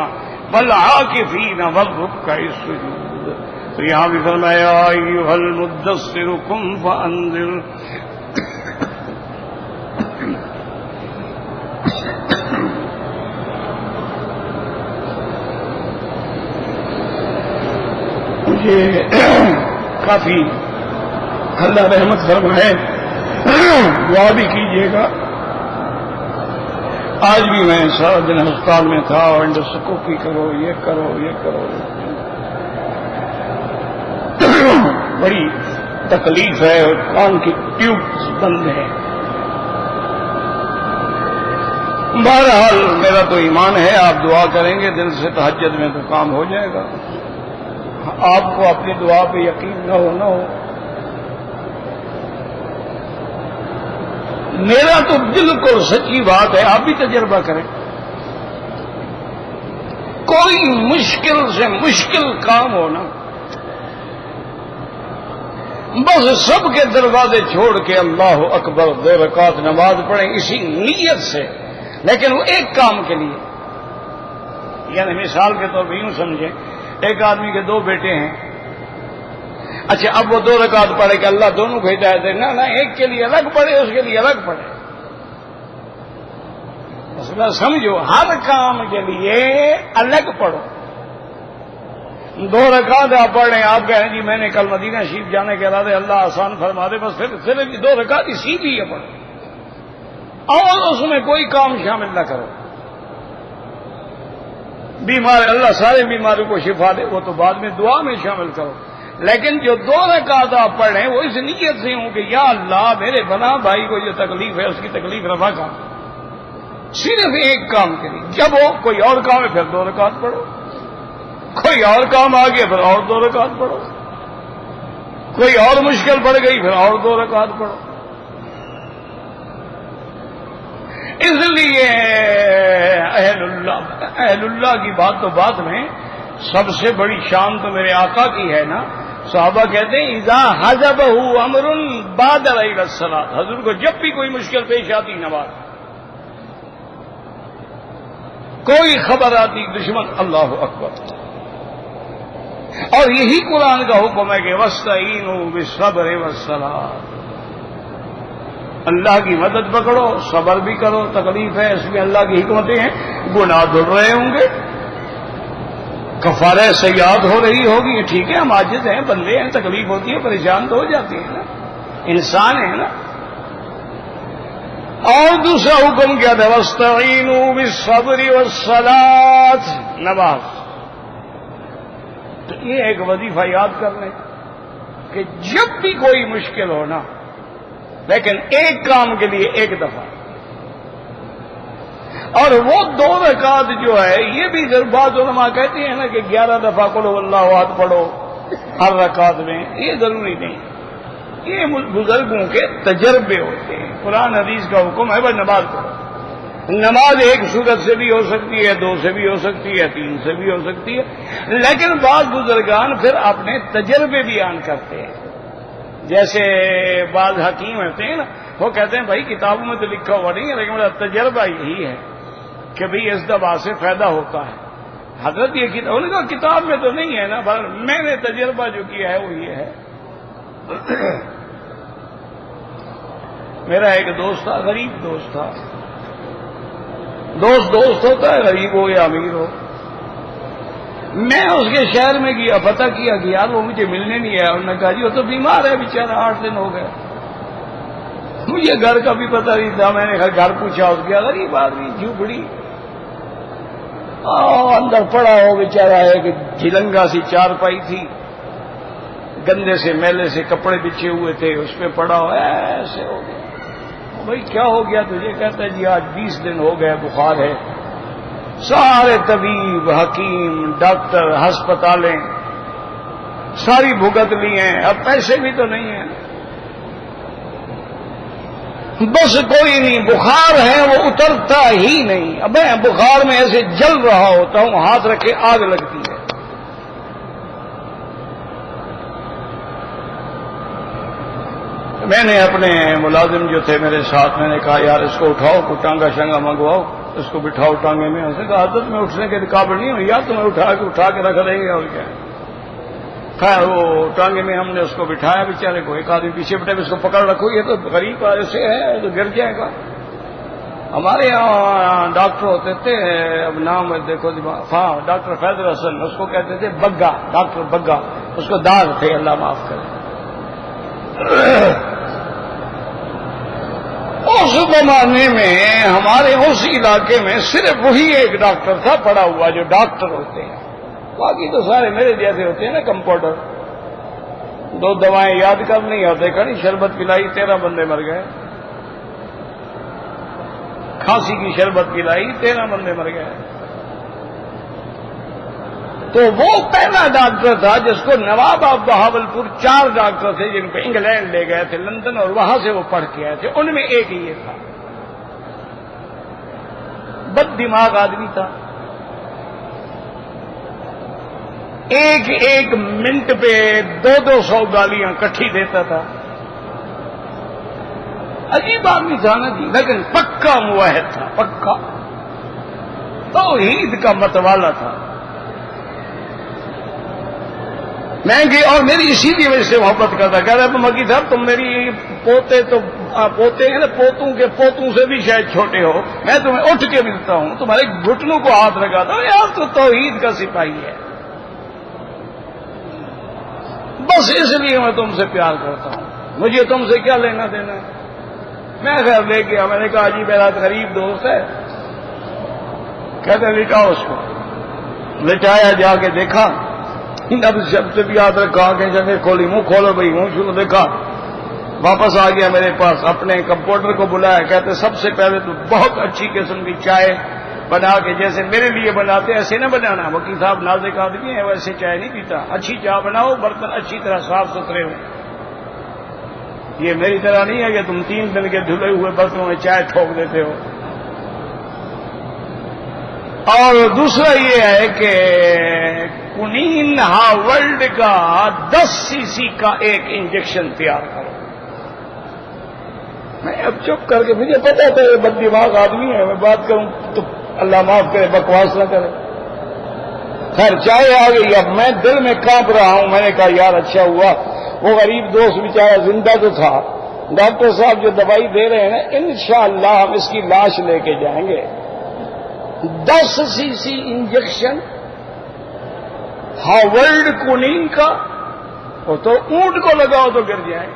والعاکفین والرکع السجود. تو یہاں بھی فرمایا ایھا المدثر قم فانذر. مجھے کافی اللہ رحمت فرمائے, دعا بھی کیجیے گا. آج بھی میں سارا دن ہسپتال میں تھا اور انڈوسکوپی کرو, یہ کرو, یہ کرو, بڑی تکلیف ہے اور کان کی ٹیوب بند ہے. بہرحال میرا تو ایمان ہے, آپ دعا کریں گے دل سے تہجد میں تو کام ہو جائے گا. آپ کو اپنی دعا پہ یقین نہ ہو میرا تو بالکل سچی بات ہے. آپ بھی تجربہ کریں, کوئی مشکل سے مشکل کام ہو نا, بس سب کے دروازے چھوڑ کے اللہ اکبر 2 رکعت نماز پڑھیں اسی نیت سے, لیکن وہ ایک کام کے لیے. یعنی مثال کے طور پہ یوں سمجھیں, ایک آدمی کے 2 بیٹے ہیں. اچھا اب وہ 2 رکعت پڑھے کہ اللہ دونوں کو ہدایت دے, نہ ایک کے لیے الگ پڑھے, اس کے لیے الگ پڑھے. مسئلہ سمجھو, ہر کام کے لیے الگ پڑھو. 2 رکعت آپ پڑھ رہے ہیں, آپ کہیں جی میں نے کل مدینہ شریف جانے کے ارادے, اللہ آسان فرما دے, بس پھر 2 رکعت اسی لیے پڑھو اور اس میں کوئی کام شامل نہ کرو. بیمار اللہ سارے بیماروں کو شفا دے, وہ تو بعد میں دعا میں شامل کرو. لیکن جو 2 رکعت آپ پڑھ رہے ہیں وہ اس نیت سے ہوں کہ یا اللہ میرے بنا بھائی کو جو تکلیف ہے اس کی تکلیف رفع کر. صرف ایک کام کے لیے. جب ہو کوئی اور کام ہے پھر 2 رکعت پڑھو, کوئی اور کام آ گیا پھر اور 2 رکعت پڑھو, کوئی اور مشکل پڑ گئی پھر اور 2 رکعت پڑھو. اس لیے اہل اللہ کی بات تو بات میں سب سے بڑی شان تو میرے آقا کی ہے نا. صحابہ کہتے ہیں اذا حزبہ امر بادر الی الصلاۃ, حضور کو جب بھی کوئی مشکل پیش آتی نماز, کوئی خبر آتی دشمن اللہ اکبر. اور یہی قرآن کا حکم ہے کہ واستعینوا بالصبر والصلاۃ, اللہ کی مدد پکڑو, صبر بھی کرو. تکلیف ہے اس میں اللہ کی حکمتیں ہیں, گناہ دھل رہے ہوں گے, کفارہ سیئات ہو رہی ہوگی, ٹھیک ہے ہم عاجز ہیں, بندے ہیں, تکلیف ہوتی ہے, پریشان تو ہو جاتی ہے نا, انسان ہے نا. اور دوسرا حکم کیا تھا واستعینوا بالصبر والصلاۃ, نماز. تو یہ ایک وظیفہ یاد کر لیں کہ جب بھی کوئی مشکل ہونا, لیکن ایک کام کے لیے ایک دفعہ. اور وہ 2 رکعت جو ہے یہ بھی بعض علماء کہتے ہیں نا کہ 11 دفعہ قل هو اللہ احد پڑھو ہر رکعت میں, یہ ضروری نہیں. یہ بزرگوں کے تجربے ہوتے ہیں. قرآن حدیث کا حکم ہے بھائی نماز پڑھو. نماز ایک صورت سے بھی ہو سکتی ہے, 2 سے بھی ہو سکتی ہے, 3 سے بھی ہو سکتی ہے, لیکن بعض بزرگان پھر اپنے تجربے بیان کرتے ہیں. جیسے بعض حکیم ہوتے ہیں نا, وہ کہتے ہیں بھائی کتابوں میں تو لکھا ہوا نہیں ہے, لیکن میرا تجربہ یہی ہے کہ بھئی اس دوا سے فائدہ ہوتا ہے. حضرت یہ انہوں نے کہا کتاب میں تو نہیں ہے نا, میں نے تجربہ جو کیا ہے وہ یہ ہے. میرا ایک دوست تھا, غریب دوست تھا. دوست ہوتا ہے غریب ہو یا امیر ہو. میں اس کے شہر میں گیا, پتہ کیا کہ یار وہ مجھے ملنے نہیں آیا. انہوں نے کہا جی وہ تو بیمار ہے بیچارہ, 8 دن ہو گئے. مجھے گھر کا بھی پتہ نہیں تھا, میں نے گھر پوچھا اس کے, غریب آدمی جھوپڑی, اندر پڑا ہو بیچارہ, ایک جھلنگا سی چارپائی تھی, گندے سے میلے سے کپڑے بچھے ہوئے تھے, اس پہ پڑا ہو, ایسے ہو گیا. بھائی کیا ہو گیا تجھے؟ کہتا ہے جی آج 20 دن ہو گئے, بخار ہے. سارے طبیب، حکیم، ڈاکٹر، ہسپتالیں ساری بھگت لی ہیں، اب پیسے بھی تو نہیں ہیں، بس کوئی نہیں، بخار ہے وہ اترتا ہی نہیں۔ اب میں بخار میں ایسے جل رہا ہوتا ہوں، ہاتھ رکھے آگ لگتی ہے۔ میں نے اپنے ملازم جو تھے میرے ساتھ، میں نے کہا یار اس کو اٹھاؤ، کوئی ٹانگا شانگا منگواؤ، اس کو بٹھاؤ ٹانگے میں۔ اس نے کہا حضرت میں اٹھنے کے قابل نہیں ہوں، یا تمہیں اٹھا کے رکھ دیں گے اور کیا۔ خیر وہ ٹانگے میں ہم نے اس کو بٹھایا، بیچارے کو، ایک آدمی پیچھے بیٹھے، اس کو پکڑ رکھو، یہ تو غریب ایسے ہے تو گر جائے گا۔ ہمارے یہاں ڈاکٹر ہوتے تھے، اب نام دیکھو ہاں ڈاکٹر فیض حسن، اس کو کہتے تھے بگا، ڈاکٹر بگا، اس کو داغ تھے، اللہ معاف کرے۔ اس زمانے میں ہمارے اس علاقے میں صرف وہی ایک ڈاکٹر تھا پڑا ہوا جو ڈاکٹر ہوتے ہیں، باقی تو سارے میرے جیسے ہوتے ہیں نا کمپاؤڈر، 2 دوائیں یاد کرنی ہوتے، کھڑی شربت پلائی 13 بندے مر گئے، کھانسی کی شربت پلائی 13 بندے مر گئے۔ تو وہ پہلا ڈاکٹر تھا جس کو نواب آف بہاولپور 4 ڈاکٹر تھے جن کو انگلینڈ لے گئے تھے، لندن، اور وہاں سے وہ پڑھ کے آئے تھے، ان میں ایک یہ تھا، بد دماغ آدمی تھا، ایک منٹ پہ 200 گالیاں کٹھی دیتا تھا، عجیب آدمی تھا نا جی، لیکن پکا موحد تھا، پکا توحید کا متوالا تھا۔ میں کہ اور میری اسی کی وجہ سے محبت کرتا، کہہ رہا مکی صاحب تم میری پوتے تو پوتے ہیں نا، پوتوں کے پوتوں سے بھی شاید چھوٹے ہو، میں تمہیں اٹھ کے ملتا ہوں، تمہارے گھٹنوں کو ہاتھ لگاتا ہوں، یار تو توحید کا سپاہی ہے، بس اس لیے میں تم سے پیار کرتا ہوں، مجھے تم سے کیا لینا دینا ہے۔ میں خیر لے گیا، میں نے کہا جی میرا غریب دوست ہے، کہتے لٹاؤ اس کو، لٹایا، جا کے دیکھا، اب شب سے بھی یاد رکھا کہ جگہ کھولی، منہ کھولو بھائی، منہ شروع دیکھا، واپس آ گیا میرے پاس، اپنے کمپاؤڈر کو بلایا، کہتے سب سے پہلے تو بہت اچھی قسم کی چائے بنا کے جیسے میرے لیے بناتے ایسے نہ بنانا، وکیل صاحب نازک آدمی ہے ویسے چائے نہیں پیتا، اچھی چائے بناؤ، برتن اچھی طرح صاف ستھرے ہو، یہ میری طرح نہیں ہے کہ تم 3 دن کے دھلے ہوئے برتنوں میں چائے ٹھوک دیتے ہو۔ اور دوسرا یہ ہے کہ کنین ہاورلڈ کا 10 cc کا ایک انجیکشن تیار کرو۔ میں اب چپ کر کے، مجھے پتا تھا یہ بد دماغ آدمی ہے، میں بات کروں تو اللہ معاف کرے بکواس نہ کرے۔ خیر چائے آ گئی، اب میں دل میں کانپ رہا ہوں، میں نے کہا یار اچھا ہوا وہ غریب دوست بیچارہ زندہ تو تھا، ڈاکٹر صاحب جو دوائی دے رہے ہیں نا انشاءاللہ ہم اس کی لاش لے کے جائیں گے۔ 10 cc انجیکشن ہاورلڈ کونین کا، وہ تو اونٹ کو لگاؤ تو گر جائے،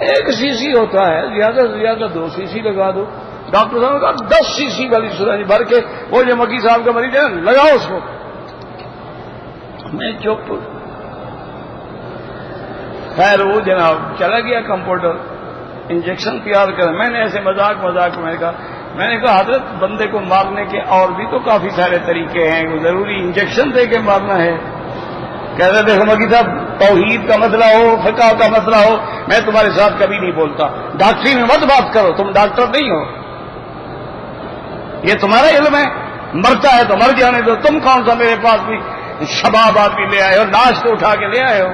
1 cc ہوتا ہے، زیادہ سے زیادہ 2 cc لگا دو۔ ڈاکٹر صاحب نے کہا 10 cc والی سرنج بھر کے، وہ جو مکی صاحب کا مریض ہے لگاؤ اس کو۔ میں چپ، خیر وہ جناب چلا گیا کمپاؤڈر، انجیکشن تیار کر، میں نے ایسے مذاق میں نے کہا حضرت بندے کو مارنے کے اور بھی تو کافی سارے طریقے ہیں، ضروری انجیکشن دے کے مارنا ہے؟ کہتے دیکھو مکی صاحب توحید کا مسئلہ ہو، فقہ کا مسئلہ ہو، میں تمہارے ساتھ کبھی نہیں بولتا، ڈاکٹری میں مت بات کرو، تم ڈاکٹر نہیں ہو، یہ تمہارا علم ہے، مرتا ہے تو مر جانے دو، تم کون سا میرے پاس بھی شباب آدمی لے آئے ہو، لاش کو اٹھا کے لے آئے ہو،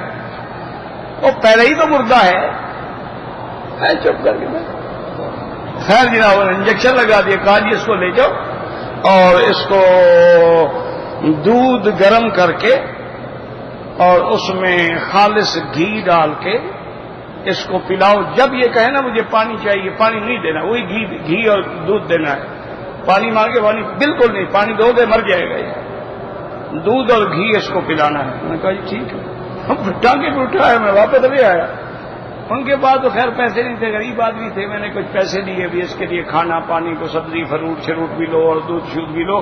وہ پہلے ہی تو مردہ ہے۔ میں چپ کر کے خیر جناب انجیکشن لگا دیا، کہا جی اس کو لے جاؤ اور اس کو دودھ گرم کر کے اور اس میں خالص گھی ڈال کے اس کو پلاؤ، جب یہ کہے نا مجھے پانی چاہیے، پانی نہیں دینا، وہی گھی اور دودھ دینا ہے، پانی مانگے پانی بالکل نہیں، پانی دو گے مر جائے گا، یہ دودھ اور گھی اس کو پلانا ہے۔ میں نے کہا جی ٹھیک ہے، ہم ٹانگے پہ اٹھایا، میں واپس ابھی آیا، ان کے بعد تو خیر پیسے نہیں تھے، غریب آدمی تھے، میں نے کچھ پیسے دیے بھی اس کے لیے، کھانا پانی کو سبزی فروٹ شروٹ بھی لو اور دودھ شودھ بھی لو،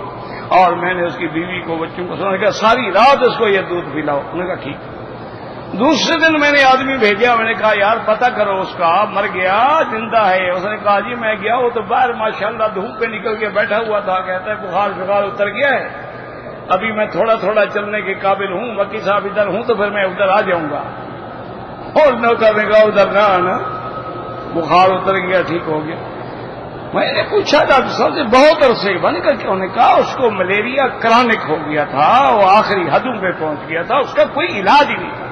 اور میں نے اس کی بیوی کو بچوں کو سنا کہ ساری رات اس کو یہ دودھ پلاؤ، انہوں نے کہا ٹھیک۔ دوسرے دن میں نے آدمی بھیجا، میں نے کہا یار پتہ کرو اس کا، مر گیا زندہ ہے؟ اس نے کہا جی میں گیا، وہ تو باہر ماشاءاللہ دھوپ پہ نکل کے بیٹھا ہوا تھا، کہتا ہے بخار شخار اتر گیا ہے، ابھی میں تھوڑا تھوڑا چلنے کے قابل ہوں، وکیل صاحب ادھر ہوں تو پھر میں ادھر آ جاؤں گا۔ اور نوکر نے کہا ادھر نہ آنا، بخار اتر گیا، ٹھیک ہو گیا۔ میں نے پوچھا ڈاکٹر صاحب سے بہت عرصے بن کر کیوں؟ نے کہا اس کو ملیریا کرانک ہو گیا تھا، وہ آخری حدوں پہ پہنچ گیا تھا، اس کا کوئی علاج ہی نہیں تھا۔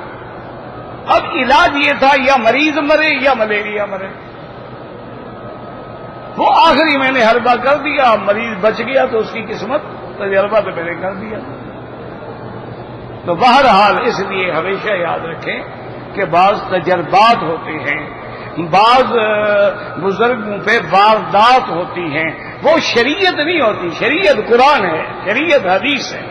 اب علاج یہ تھا یا مریض مرے یا ملیریا مرے۔ وہ آخری میں نے حربہ کر دیا، مریض بچ گیا تو اس کی قسمت، تجربہ تو میں نے کر دیا۔ تو بہرحال اس لیے ہمیشہ یاد رکھیں کہ بعض تجربات ہوتے ہیں، بعض بزرگوں پہ واردات ہوتی ہیں، وہ شریعت نہیں ہوتی، شریعت قرآن ہے، شریعت حدیث ہے،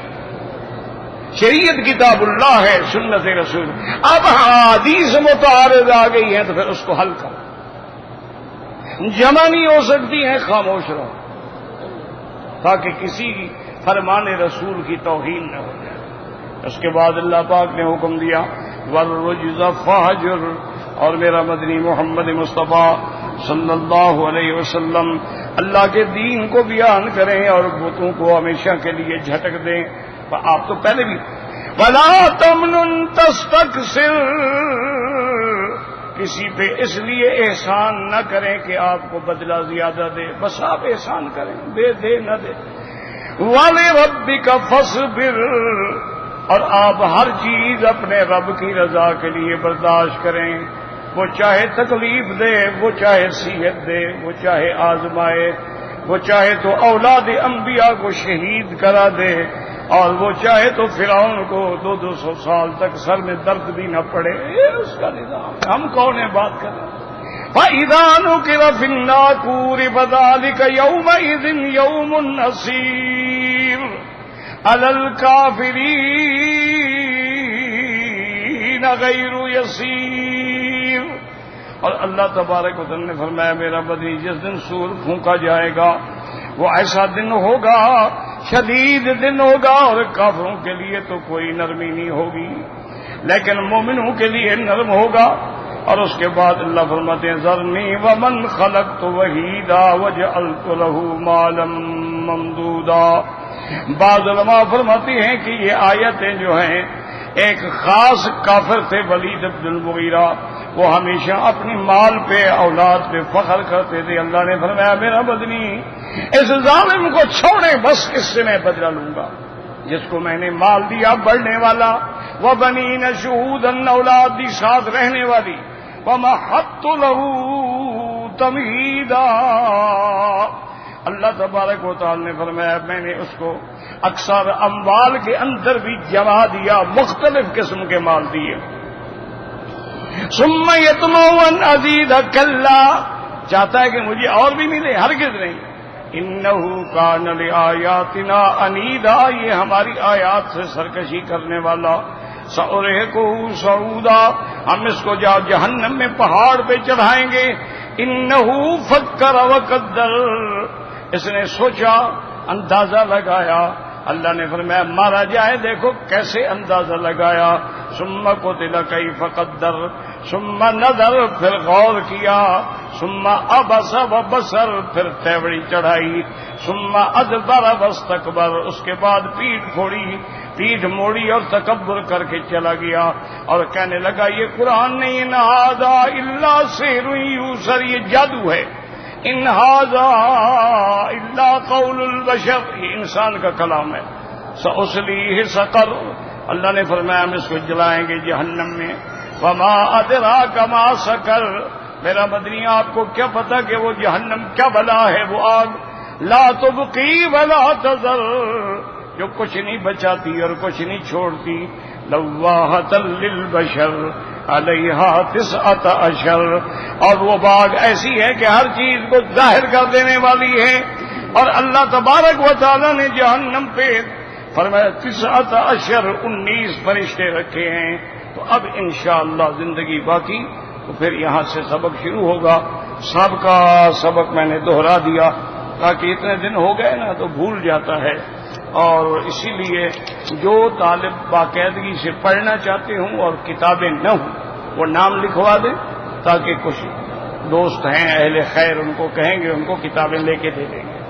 شریعت کتاب اللہ ہے، سنت رسول۔ اب حدیث متعارض آ گئی ہے تو پھر اس کو حل کرو، جمع نہیں ہو سکتی ہیں، خاموش رہو تاکہ کسی فرمان رسول کی توہین نہ ہو جائے۔ اس کے بعد اللہ پاک نے حکم دیا وَالرُّجْزَ فَاهْجُرْ، اور میرا مدنی محمد مصطفیٰ صلی اللہ علیہ وسلم اللہ کے دین کو بیان کریں اور بتوں کو ہمیشہ کے لیے جھٹک دیں۔ آپ تو پہلے بھی وَلَا تَمْنُن تَسْتَكْثِرْ، کسی پہ اس لیے احسان نہ کریں کہ آپ کو بدلہ زیادہ دے، بس آپ احسان کریں، دے نہ دے۔ وَلِرَبِّكَ فَاصْبِرْ، اور آپ ہر چیز اپنے رب کی رضا کے لیے برداشت کریں، وہ چاہے تکلیف دے، وہ چاہے صحت دے، وہ چاہے آزمائے، وہ چاہے تو اولاد انبیاء کو شہید کرا دے، اور وہ چاہے تو فرعون کو 200 سال تک سر میں درد بھی نہ پڑے، یہ اس کا نظام ہے، ہم کون ہے بات کریں۔ فَإِذَا نُقِرَ فِي النَّاقُورِ فَذَلِكَ يَوْمَئِذٍ يَوْمٌ عَسِيرٌ عَلَى الْكَافِرِينَ غَيْرُ يَسِيرٌ۔ اور اللہ تبارک و تعالی نے فرمایا میرا بدنی جس دن سور پھونکا جائے گا وہ ایسا دن ہوگا، شدید دن ہوگا، اور کافروں کے لیے تو کوئی نرمی نہیں ہوگی لیکن مومنوں کے لیے نرم ہوگا۔ اور اس کے بعد اللہ فرماتے ہیں ذرنی ومن خلقت وحیدا وجعلت له مالا ممدودا۔ بعض علماء فرماتے ہیں کہ یہ آیتیں جو ہیں ایک خاص کافر تھے ولید بن المغیرہ، وہ ہمیشہ اپنی مال پہ اولاد پہ فخر کرتے تھے۔ اللہ نے فرمایا میرا بدنی اس ظالم کو چھوڑیں، بس اس سے میں بدلہ لوں گا، جس کو میں نے مال دیا بڑھنے والا، وبنین شہودا، اولاد دی ساتھ رہنے والی، ومہدت لہ تمہیدا۔ اللہ تبارک و تعالی نے فرمایا میں نے اس کو اکثر اموال کے اندر بھی جما دیا، مختلف قسم کے مال دیے۔ ثم یطمع ان ازید، کلا، چاہتا ہے کہ مجھے اور بھی ملے، ہرگز نہیں۔ انہ کان لآیاتنا عنیدا، یہ ہماری آیات سے سرکشی کرنے والا۔ سأرہقہ صعودا، ہم اس کو جہنم میں پہاڑ پہ چڑھائیں گے۔ انہ فکر وقدر، اس نے سوچا، اندازہ لگایا۔ اللہ نے فرمایا مارا جائے، دیکھو کیسے اندازہ لگایا۔ ثم قتل کیف قدر، ثم نظر، پھر غور کیا، ثم عبس وبصر، پھر تیوڑی چڑھائی، ثم ادبر واستکبر، اس کے بعد پیٹھ موڑی اور تکبر کر کے چلا گیا اور کہنے لگا یہ قرآن نہیں، ان ھذا الا سحر یوثر، یہ جادو ہے، ان ھذا الا قول البشر، یہ انسان کا کلام ہے۔ سأصلیہ سقر، اللہ نے فرمایا ہم اس کو جلائیں گے جہنم میں۔ وما ادراک ما سقر، میرا مدنی آپ کو کیا پتا کہ وہ جہنم کیا بلا ہے، وہ آگ لا تبقی ولا تذر، جو کچھ نہیں بچاتی اور کچھ نہیں چھوڑتی۔ لواحۃ للبشر علیہا تسعۃ عشر، اور وہ باغ ایسی ہے کہ ہر چیز کو ظاہر کر دینے والی ہے۔ اور اللہ تبارک و تعالی نے جہنم پہ فرمایا 19 فرشتے رکھے ہیں۔ تو اب انشاءاللہ زندگی باقی تو پھر یہاں سے سبق شروع ہوگا۔ سابقہ سبق میں نے دہرا دیا تاکہ اتنے دن ہو گئے نا تو بھول جاتا ہے۔ اور اسی لیے جو طالب باقاعدگی سے پڑھنا چاہتے ہوں اور کتابیں نہ ہوں وہ نام لکھوا دیں، تاکہ کچھ دوست ہیں اہل خیر ان کو کہیں گے، ان کو کتابیں لے کے دے دیں گے۔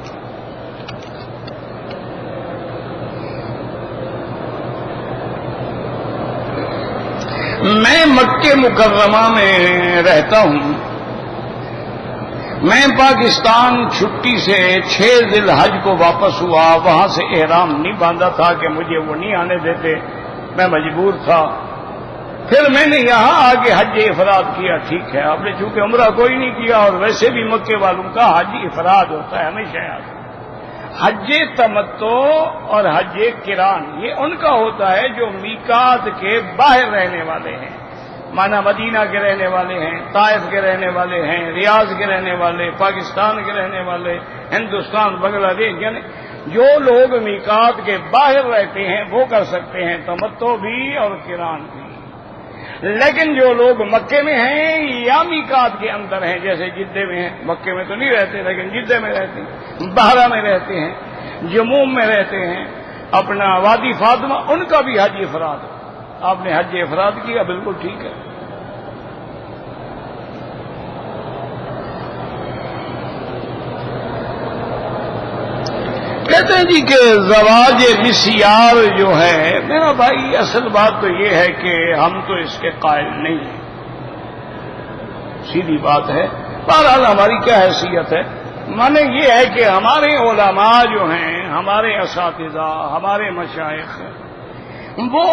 میں مکہ مکرمہ میں رہتا ہوں۔ میں پاکستان چھٹی سے 6 ذی الحج کو واپس ہوا، وہاں سے احرام نہیں باندھا تھا کہ مجھے وہ نہیں آنے دیتے، میں مجبور تھا۔ پھر میں نے یہاں آگے حج افراد کیا۔ ٹھیک ہے، آپ نے چونکہ عمرہ کوئی نہیں کیا، اور ویسے بھی مکے والوں کا حج افراد ہوتا ہے ہمیشہ یاد۔ حج تمتع اور حج قران یہ ان کا ہوتا ہے جو میقات کے باہر رہنے والے ہیں، مانا مدینہ کے رہنے والے ہیں، طائف کے رہنے والے ہیں، ریاض کے رہنے والے، پاکستان کے رہنے والے، ہندوستان، بنگلہ دیش، یعنی جو لوگ میقات کے باہر رہتے ہیں وہ کر سکتے ہیں تمتع بھی اور قران بھی۔ لیکن جو لوگ مکے میں ہیں یا میقات کے اندر ہیں، جیسے جدے میں ہیں، مکے میں تو نہیں رہتے لیکن جدے میں رہتے ہیں، بحرہ میں رہتے ہیں، جموم میں رہتے ہیں، اپنا وادی فاطمہ، ان کا بھی حج افراد۔ آپ نے حج افراد کیا، بالکل ٹھیک ہے۔ کہتے ہیں جی کہ زواج مسیار جو ہے، میرا بھائی اصل بات تو یہ ہے کہ ہم تو اس کے قائل نہیں ہیں، سیدھی بات ہے۔ بہرحال ہماری کیا حیثیت ہے، مانے یہ ہے کہ ہمارے علماء جو ہیں، ہمارے اساتذہ، ہمارے مشائخ، وہ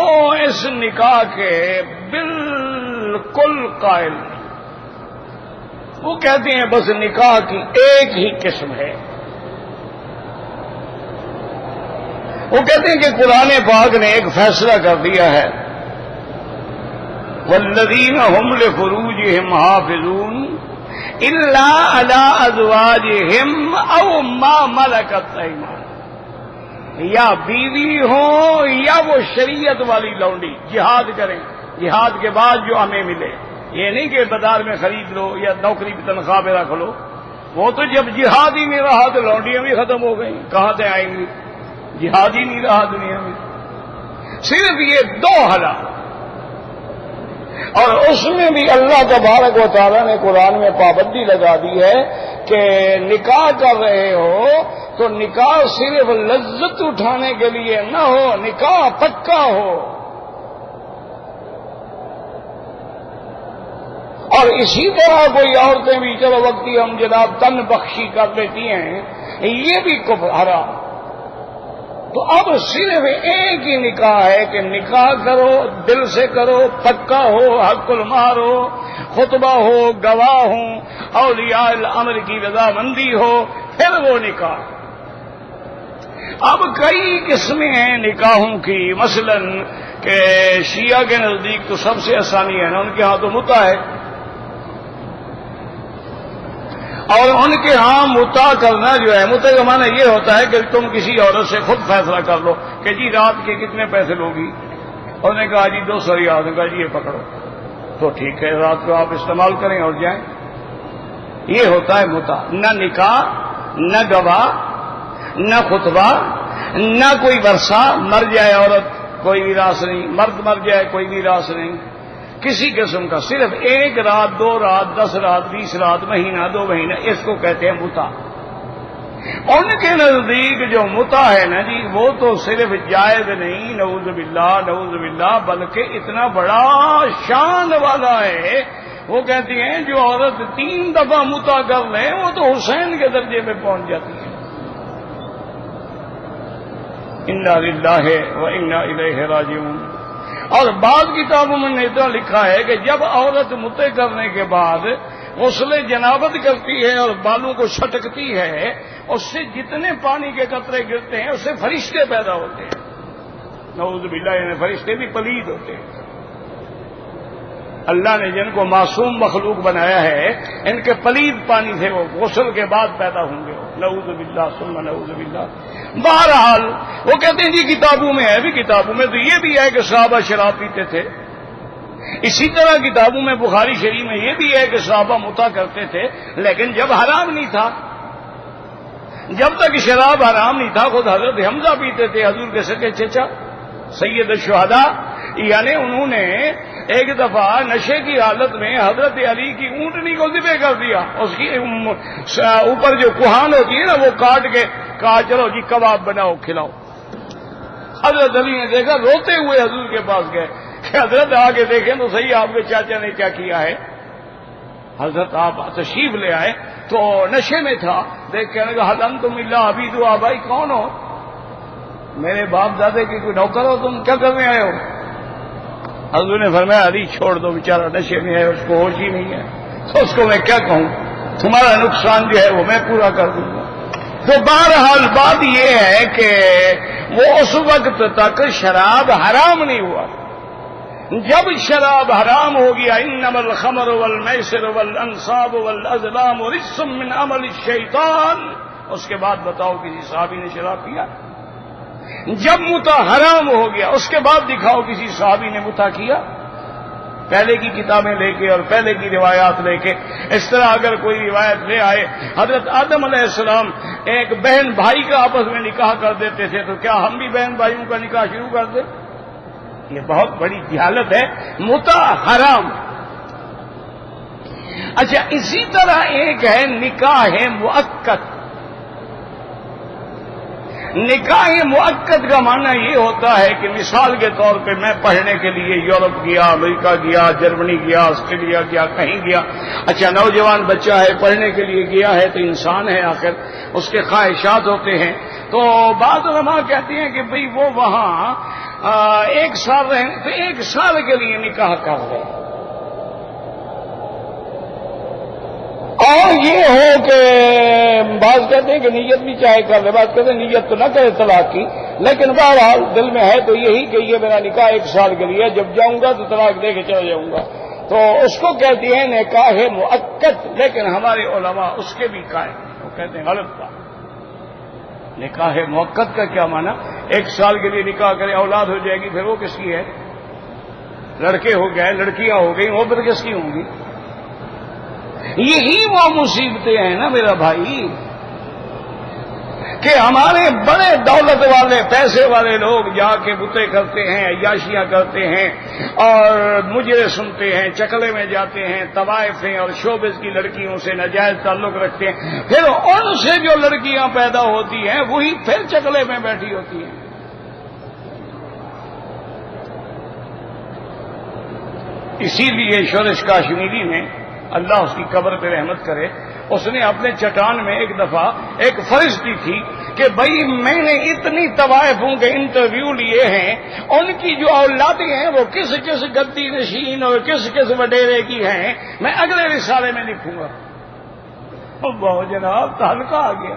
اس نکاح کے بالکل قائل نہیں۔ وہ کہتے ہیں بس نکاح کی ایک ہی قسم ہے۔ وہ کہتے ہیں کہ قرآن پاک نے ایک فیصلہ کر دیا ہے، والذین هم لفروجهم حافظون الا علی ازواجهم او ما ملکت ایمانہم، یا بیوی ہو یا وہ شریعت والی لونڈی، جہاد کریں، جہاد کے بعد جو ہمیں ملے، یہ نہیں کہ بازار میں خرید لو یا نوکری کی تنخواہ پہ رکھ لو۔ وہ تو جب جہاد ہی نہیں رہا تو لونڈیاں بھی ختم ہو گئیں، کہاں سے آئیں گی؟ جہاد ہی نہیں رہا دنیا میں۔ صرف یہ 2 حالات، اور اس میں بھی اللہ تبارک و تعالیٰ نے قرآن میں پابندی لگا دی ہے کہ نکاح کر رہے ہو تو نکاح صرف لذت اٹھانے کے لیے نہ ہو، نکاح پکا ہو۔ اور اسی طرح کوئی عورتیں بھی چلو وقتی ہم جناب تن بخشی کر دیتی ہیں، یہ بھی کفر حرام۔ تو اب صرف ایک ہی نکاح ہے کہ نکاح کرو، دل سے کرو، پکا ہو، حق المہر ہو، خطبہ ہو، گواہ ہوں، اولیاء الامر کی رضامندی ہو، پھر وہ نکاح۔ اب کئی قسمیں ہیں نکاحوں کی، مثلا کہ شیعہ کے نزدیک تو سب سے آسانی ہے نا، ان کے ہاں تو متع ہے، اور ان کے ہاں متع کرنا جو ہے، متع کا معنی یہ ہوتا ہے کہ تم کسی عورت سے خود فیصلہ کر لو کہ جی رات کے کتنے پیسے لوگی، اور نے کہا جی 200 ریال، نے کہا جی یہ پکڑو، تو ٹھیک ہے رات کو آپ استعمال کریں اور جائیں۔ یہ ہوتا ہے متع، نہ نکاح، نہ گواہ، نہ خطبہ، نہ کوئی ورثہ، مر جائے عورت کوئی میراث نہیں، مرد مر جائے کوئی میراث نہیں، کسی قسم کا، صرف 1 رات، 2 رات، 10 رات، 20 رات، مہینہ، 2 مہینہ، اس کو کہتے ہیں متع۔ ان کے نزدیک جو متع ہے نا جی، وہ تو صرف جائز نہیں، نعوذ باللہ نعوذ باللہ، بلکہ اتنا بڑا شان والا ہے۔ وہ کہتی ہیں جو عورت 3 دفعہ متع کر لے وہ تو حسین کے درجے میں پہنچ جاتی ہے۔ انا للہ و انا الیہ راجعون۔ اور بعض کتابوں میں اتنا لکھا ہے کہ جب عورت متع کرنے کے بعد غسل جنابت کرتی ہے اور بالوں کو چھٹکتی ہے، اس سے جتنے پانی کے قطرے گرتے ہیں اس سے فرشتے پیدا ہوتے ہیں، نعوذ باللہ، یعنی فرشتے بھی پلید ہوتے ہیں۔ اللہ نے جن کو معصوم مخلوق بنایا ہے، ان کے پلید پانی سے وہ غسل کے بعد پیدا ہوں گے، نعوذ باللہ ثم نعوذ باللہ۔ بہرحال وہ کہتے ہیں جی کتابوں میں ہے، بھی کتابوں میں تو یہ بھی ہے کہ صحابہ شراب پیتے تھے، اسی طرح کتابوں میں بخاری شریف میں یہ بھی ہے کہ صحابہ متع کرتے تھے، لیکن جب حرام نہیں تھا، جب تک شراب حرام نہیں تھا خود حضرت حمزہ پیتے تھے، حضور کے سگے چچا سید الشہداء، یعنی انہوں نے ایک دفعہ نشے کی حالت میں حضرت علی کی اونٹنی کو ذبح کر دیا، اس کی اوپر جو کوہان ہوتی ہے نا وہ کاٹ کے کہا چلو جی کباب بناؤ کھلاؤ۔ حضرت علی نے دیکھا، روتے ہوئے حضور کے پاس گئے کہ حضرت آگے دیکھیں تو صحیح آپ کے چاچا نے کیا کیا ہے۔ حضرت آپ تشریف لے آئے تو نشے میں تھا، دیکھ کے کہا حل انتم الا عبید آبائی، کون ہو؟ میرے باپ دادے کی کوئی نوکر ہو، تم کیا کرنے آئے ہو؟ حضور نے فرمایا علی چھوڑ دو، بیچارہ نشے میں ہے، اس کو ہوش ہی نہیں ہے، تو اس کو میں کیا کہوں، تمہارا نقصان جو ہے وہ میں پورا کر دوں گا۔ تو بہرحال بات یہ ہے کہ وہ اس وقت تک شراب حرام نہیں ہوا، جب شراب حرام ہو گیا انما الخمر والمیسر والانصاب والازلام رجس من عمل الشیطان، اس کے بعد بتاؤ کسی صحابی نے شراب پیا؟ جب متع حرام ہو گیا اس کے بعد دکھاؤ کسی صحابی نے متع کیا؟ پہلے کی کتابیں لے کے اور پہلے کی روایات لے کے اس طرح اگر کوئی روایت لے آئے حضرت آدم علیہ السلام ایک بہن بھائی کا آپس میں نکاح کر دیتے تھے، تو کیا ہم بھی بہن بھائیوں کا نکاح شروع کر دیں؟ یہ بہت بڑی جہالت ہے، متع حرام۔ اچھا اسی طرح ایک ہے نکاح مؤقت۔ نکاح مؤقت کا معنی یہ ہوتا ہے کہ مثال کے طور پہ میں پڑھنے کے لیے یورپ گیا، امریکہ گیا، جرمنی گیا، آسٹریلیا گیا، کہیں گیا، اچھا نوجوان بچہ ہے پڑھنے کے لیے گیا ہے تو انسان ہے آخر، اس کے خواہشات ہوتے ہیں، تو بعض علماء کہتے ہیں کہ بھئی وہ وہاں ایک سال رہیں تو ایک سال کے لیے نکاح کر لیں، اور یہ ہو کہ بعض کہتے ہیں کہ نیت بھی چاہے کر لے، بعض کہتے ہیں نیت تو نہ کرے طلاق کی، لیکن بہرحال دل میں ہے تو یہی کہ یہ میرا نکاح ایک سال کے لیے، جب جاؤں گا تو طلاق دے کے چلا جاؤں گا، تو اس کو کہتی ہیں نکاح مؤقت، لیکن ہمارے علماء اس کے بھی قائل ہیں، وہ کہتے ہیں غلط بات۔ نکاح مؤقت کا کیا معنی؟ ایک سال کے لیے نکاح کرے، اولاد ہو جائے گی، پھر وہ کس کی ہے؟ لڑکے ہو گئے، لڑکیاں ہو گئی، وہ پھر کس کی ہوں گی؟ یہی وہ مصیبتیں ہیں نا میرا بھائی، کہ ہمارے بڑے دولت والے پیسے والے لوگ جا کے بتیں کرتے ہیں، عیاشیاں کرتے ہیں اور مجرے سنتے ہیں، چکلے میں جاتے ہیں، طوائفیں اور شوبز کی لڑکیوں سے ناجائز تعلق رکھتے ہیں، پھر ان سے جو لڑکیاں پیدا ہوتی ہیں وہی پھر چکلے میں بیٹھی ہوتی ہیں۔ اسی لیے شورش کاشمیری نے، اللہ اس کی قبر پہ رحمت کرے، اس نے اپنے چٹان میں ایک دفعہ ایک فرض دی تھی کہ بھائی میں نے اتنی طوائفوں کے انٹرویو لیے ہیں، ان کی جو اولادیں ہیں وہ کس کس گدی نشین اور کس کس وڈیرے کی ہیں، میں اگلے رسالے میں لکھوں گا۔ بہت جناب تہلکہ آ گیا،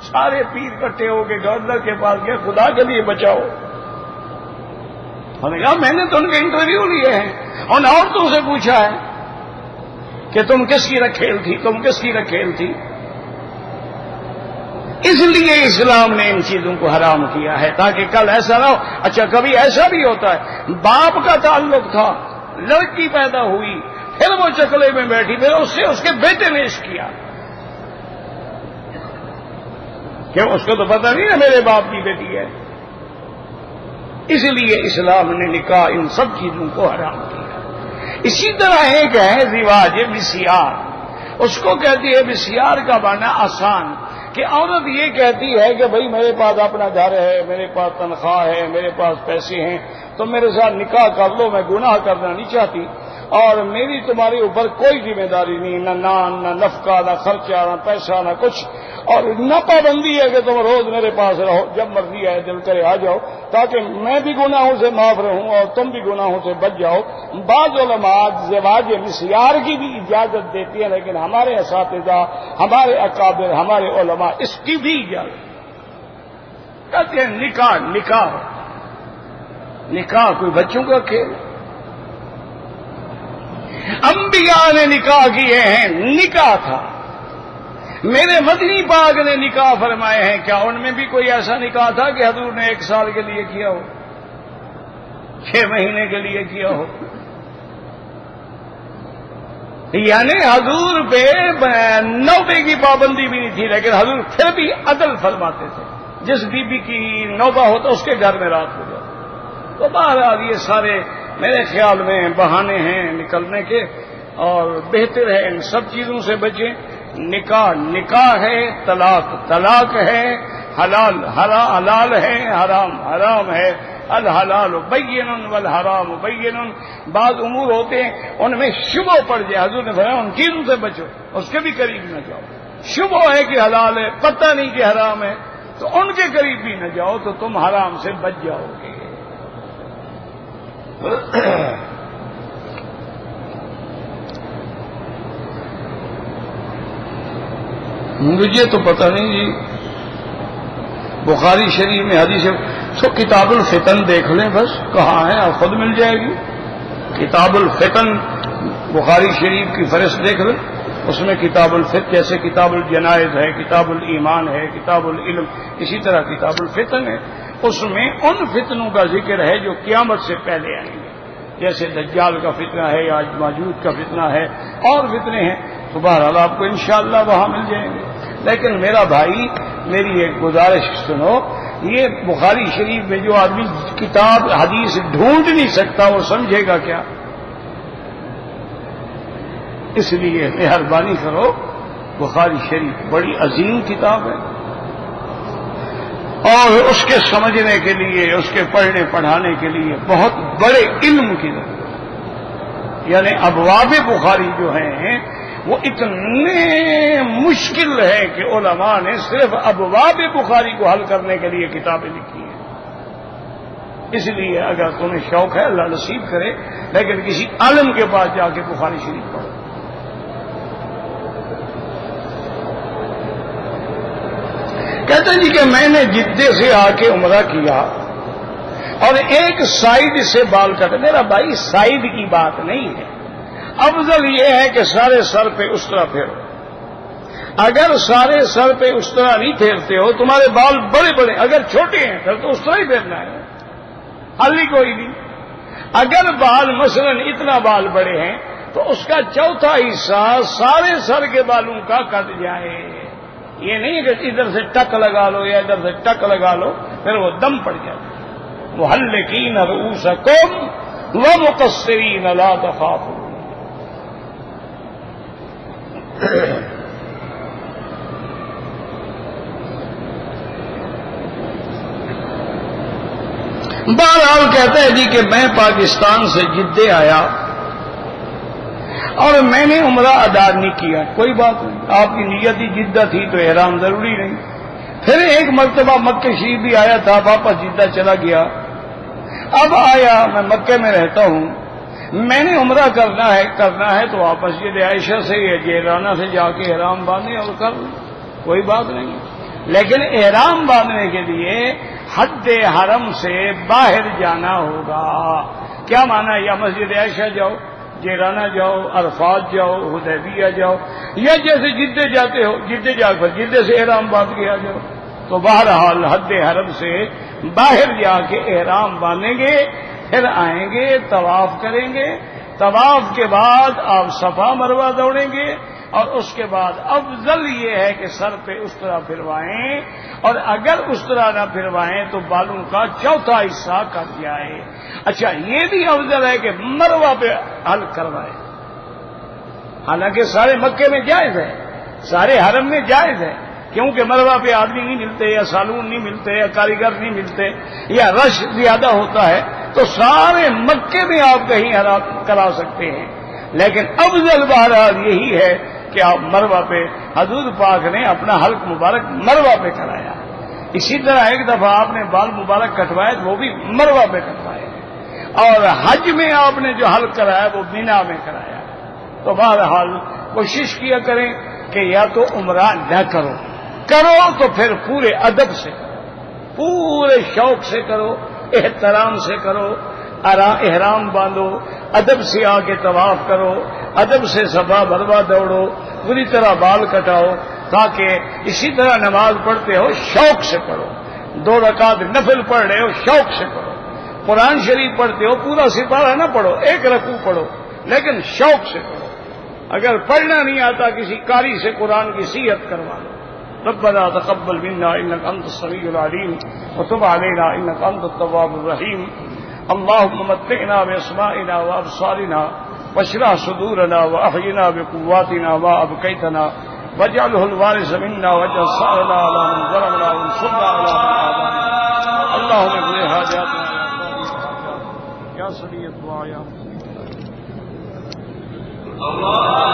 سارے پیر کٹھے ہو کے گورنر کے پاس گئے، خدا کے لیے بچاؤ۔ ہم نے کہا میں نے تو ان کے انٹرویو لیے ہیں، ان عورتوں سے پوچھا ہے کہ تم کس کی رکھیل تھی، تم کس کی رکھیل تھی۔ اس لیے اسلام نے ان چیزوں کو حرام کیا ہے تاکہ کل ایسا نہ ہو۔ اچھا کبھی ایسا بھی ہوتا ہے باپ کا تعلق تھا، لڑکی پیدا ہوئی، پھر وہ چکلے میں بیٹھی، پھر اس سے اس کے بیٹے نے عشق کیا، کہ اس کو تو پتہ نہیں نا میرے باپ کی بیٹی ہے۔ اس لیے اسلام نے نکاح ان سب چیزوں کو حرام کیا۔ اسی طرح ایک ہے رواج مسیار، اس کو کہتی ہے مسیار کا معنی آسان، کہ عورت یہ کہتی ہے کہ بھائی میرے پاس اپنا گھر ہے، میرے پاس تنخواہ ہے، میرے پاس پیسے ہیں، تو میرے ساتھ نکاح کر لو، میں گناہ کرنا نہیں چاہتی، اور میری تمہارے اوپر کوئی ذمہ داری نہیں، نہ نان، نہ نفقہ، نہ خرچہ، نہ پیسہ، نہ کچھ، اور نہ پابندی ہے کہ تم روز میرے پاس رہو، جب مرضی ہے دل کرے آ جاؤ، تاکہ میں بھی گناہوں سے معاف رہوں اور تم بھی گناہوں سے بچ جاؤ۔ بعض علماء زواج مسیار کی بھی اجازت دیتی ہیں، لیکن ہمارے اساتذہ، ہمارے اکابر، ہمارے علماء اس کی بھی اجازت کہتے ہیں نکاح نکاح نکاح کوئی بچوں کا کھیل۔ انبیاء نے نکاح کیے ہیں، نکاح تھا، میرے مدنی پاک نے نکاح فرمائے ہیں، کیا ان میں بھی کوئی ایسا نکاح تھا کہ حضور نے 1 سال کے لیے کیا ہو، 6 مہینے کے لیے کیا ہو؟ یعنی حضور پہ نوبے کی پابندی بھی نہیں تھی، لیکن حضور پھر بھی عدل فرماتے تھے، جس بی بی کی نوبہ ہوتا اس کے گھر میں رات ہو جاتی۔ تو بہرحال یہ سارے میرے خیال میں بہانے ہیں نکلنے کے، اور بہتر ہے ان سب چیزوں سے بچیں۔ نکاح نکاح ہے، طلاق طلاق ہے، حلال حلال ہے، حرام حرام ہے، الحلال بین والحرام بین۔ بعض امور ہوتے ہیں ان میں شبہ پڑ جائے، حضور نے فرمایا ان چیزوں سے بچو، اس کے بھی قریب نہ جاؤ۔ شبہ ہے کہ حلال ہے، پتہ نہیں کہ حرام ہے، تو ان کے قریب بھی نہ جاؤ، تو تم حرام سے بچ جاؤ گے۔ مجھے تو پتہ نہیں جی، بخاری شریف میں حدیث تو کتاب الفتن دیکھ لیں، بس کہاں ہے آپ خود مل جائے گی۔ کتاب الفتن بخاری شریف کی فہرست دیکھ لیں، اس میں کتاب الفتن جیسے کتاب الجنائز ہے، کتاب الایمان ہے، کتاب العلم، اسی طرح کتاب الفتن ہے۔ اس میں ان فتنوں کا ذکر ہے جو قیامت سے پہلے آئیں گے، جیسے دجال کا فتنہ ہے، یا ماجوج کا فتنہ ہے، اور فتنے ہیں، تو بہرحال آپ کو انشاءاللہ وہاں مل جائیں گے۔ لیکن میرا بھائی میری ایک گزارش سنو، یہ بخاری شریف میں جو آدمی کتاب حدیث ڈھونڈ نہیں سکتا وہ سمجھے گا کیا؟ اس لیے مہربانی کرو، بخاری شریف بڑی عظیم کتاب ہے، اور اس کے سمجھنے کے لیے، اس کے پڑھنے پڑھانے کے لیے بہت بڑے علم کی ضرورت۔ یعنی ابواب بخاری جو ہیں وہ اتنے مشکل ہے کہ علماء نے صرف ابواب بخاری کو حل کرنے کے لیے کتابیں لکھی ہیں۔ اس لیے اگر تمہیں شوق ہے، اللہ نصیب کرے، لیکن کسی عالم کے پاس جا کے بخاری شریف پڑھو۔ کہتے ہیں جی کہ میں نے جدے سے آ کے عمرہ کیا اور ایک سائیڈ سے بال کٹے۔ میرا بھائی سائیڈ کی بات نہیں ہے، افضل یہ ہے کہ سارے سر پہ اس طرح پھیرو۔ اگر سارے سر پہ اس طرح نہیں پھیرتے ہو، تمہارے بال بڑے بڑے، اگر چھوٹے ہیں پھر تو اس طرح ہی پھیرنا ہے، حل ہی کوئی نہیں۔ اگر بال مثلا اتنا بال بڑے ہیں تو اس کا چوتھا حصہ سارے سر کے بالوں کا کٹ جائے۔ یہ نہیں کہ ادھر سے ٹک لگا لو یا ادھر سے ٹک لگا لو، پھر وہ دم پڑ جاتا۔ محلقین رؤوسکم ومقصرین لا تخافون۔ بہرحال کہتا ہے جی کہ میں پاکستان سے جدے آیا اور میں نے عمرہ ادا نہیں کیا، کوئی بات نہیں، آپ کی نیت ہی جدہ تھی تو احرام ضروری نہیں۔ پھر ایک مرتبہ مکہ شریف بھی آیا تھا، واپس جدہ چلا گیا۔ اب آیا، میں مکے میں رہتا ہوں، میں نے عمرہ کرنا ہے تو آپ مسجد عائشہ سے یا جیرانہ سے جا کے احرام باندھیں اور کر لیں، کوئی بات نہیں۔ لیکن احرام باندھنے کے لیے حد حرم سے باہر جانا ہوگا۔ کیا مانا؟ یا مسجد عائشہ جاؤ، جیرانہ جاؤ، عرفات جاؤ، حدیبیہ جاؤ، یا جیسے جدے جاتے ہو جدے جا کر جدے سے احرام باندھ کے آ جاؤ۔ تو بہرحال حد حرم سے باہر جا کے احرام باندھیں گے، پھر آئیں گے، طواف کریں گے، طواف کے بعد آپ صفا مروہ دوڑیں گے، اور اس کے بعد افضل یہ ہے کہ سر پہ اس طرح پھروائیں، اور اگر اس طرح نہ پھروائیں تو بالوں کا چوتھا حصہ کٹ جائے۔ اچھا، یہ بھی افضل ہے کہ مروہ پہ حل کروائیں، حالانکہ سارے مکے میں جائز ہے، سارے حرم میں جائز ہے، کیونکہ مروہ پہ آدمی نہیں ملتے، یا سالون نہیں ملتے، یا کاریگر نہیں ملتے، یا رش زیادہ ہوتا ہے، تو سارے مکے میں آپ کہیں حرام کرا سکتے ہیں۔ لیکن افضل بہرحال یہی ہے کہ آپ مروہ پہ، حضور پاک نے اپنا حلق مبارک مروہ پہ کرایا۔ اسی طرح ایک دفعہ آپ نے بال مبارک کٹوائے وہ بھی مروہ پہ کٹوائے، اور حج میں آپ نے جو حلق کرایا وہ مینا میں کرایا۔ تو بہرحال کوشش کیا کریں کہ یا تو عمرہ نہ کرو تو پھر پورے ادب سے کرو، پورے شوق سے کرو، احترام سے کرو، احرام باندھو، ادب سے آ کے طواف کرو، ادب سے صفا مروہ دوڑو، پوری طرح بال کٹاؤ، تاکہ اسی طرح نماز پڑھتے ہو شوق سے پڑھو، 2 رکعت نفل پڑھ رہے ہو شوق سے پڑھو، قرآن شریف پڑھتے ہو پورا سپارہ نہ پڑھو، 1 رکوع پڑھو، لیکن شوق سے پڑھو۔ اگر پڑھنا نہیں آتا کسی قاری سے قرآن کی صیحت کروا لو. ربنا تقبل منا انك انت السميع العليم وتب علينا انك انت التواب الرحيم. اللهم متعنا باسمائنا وابصارنا واشرح صدورنا واحينا بقواتنا ما ابقيتنا واجعله الوارث منا واجعل ثارنا على من ظلمنا وانصرنا على من عادانا. اللهم اغفر حاجاتنا يا سميع الدعاء يا اللہ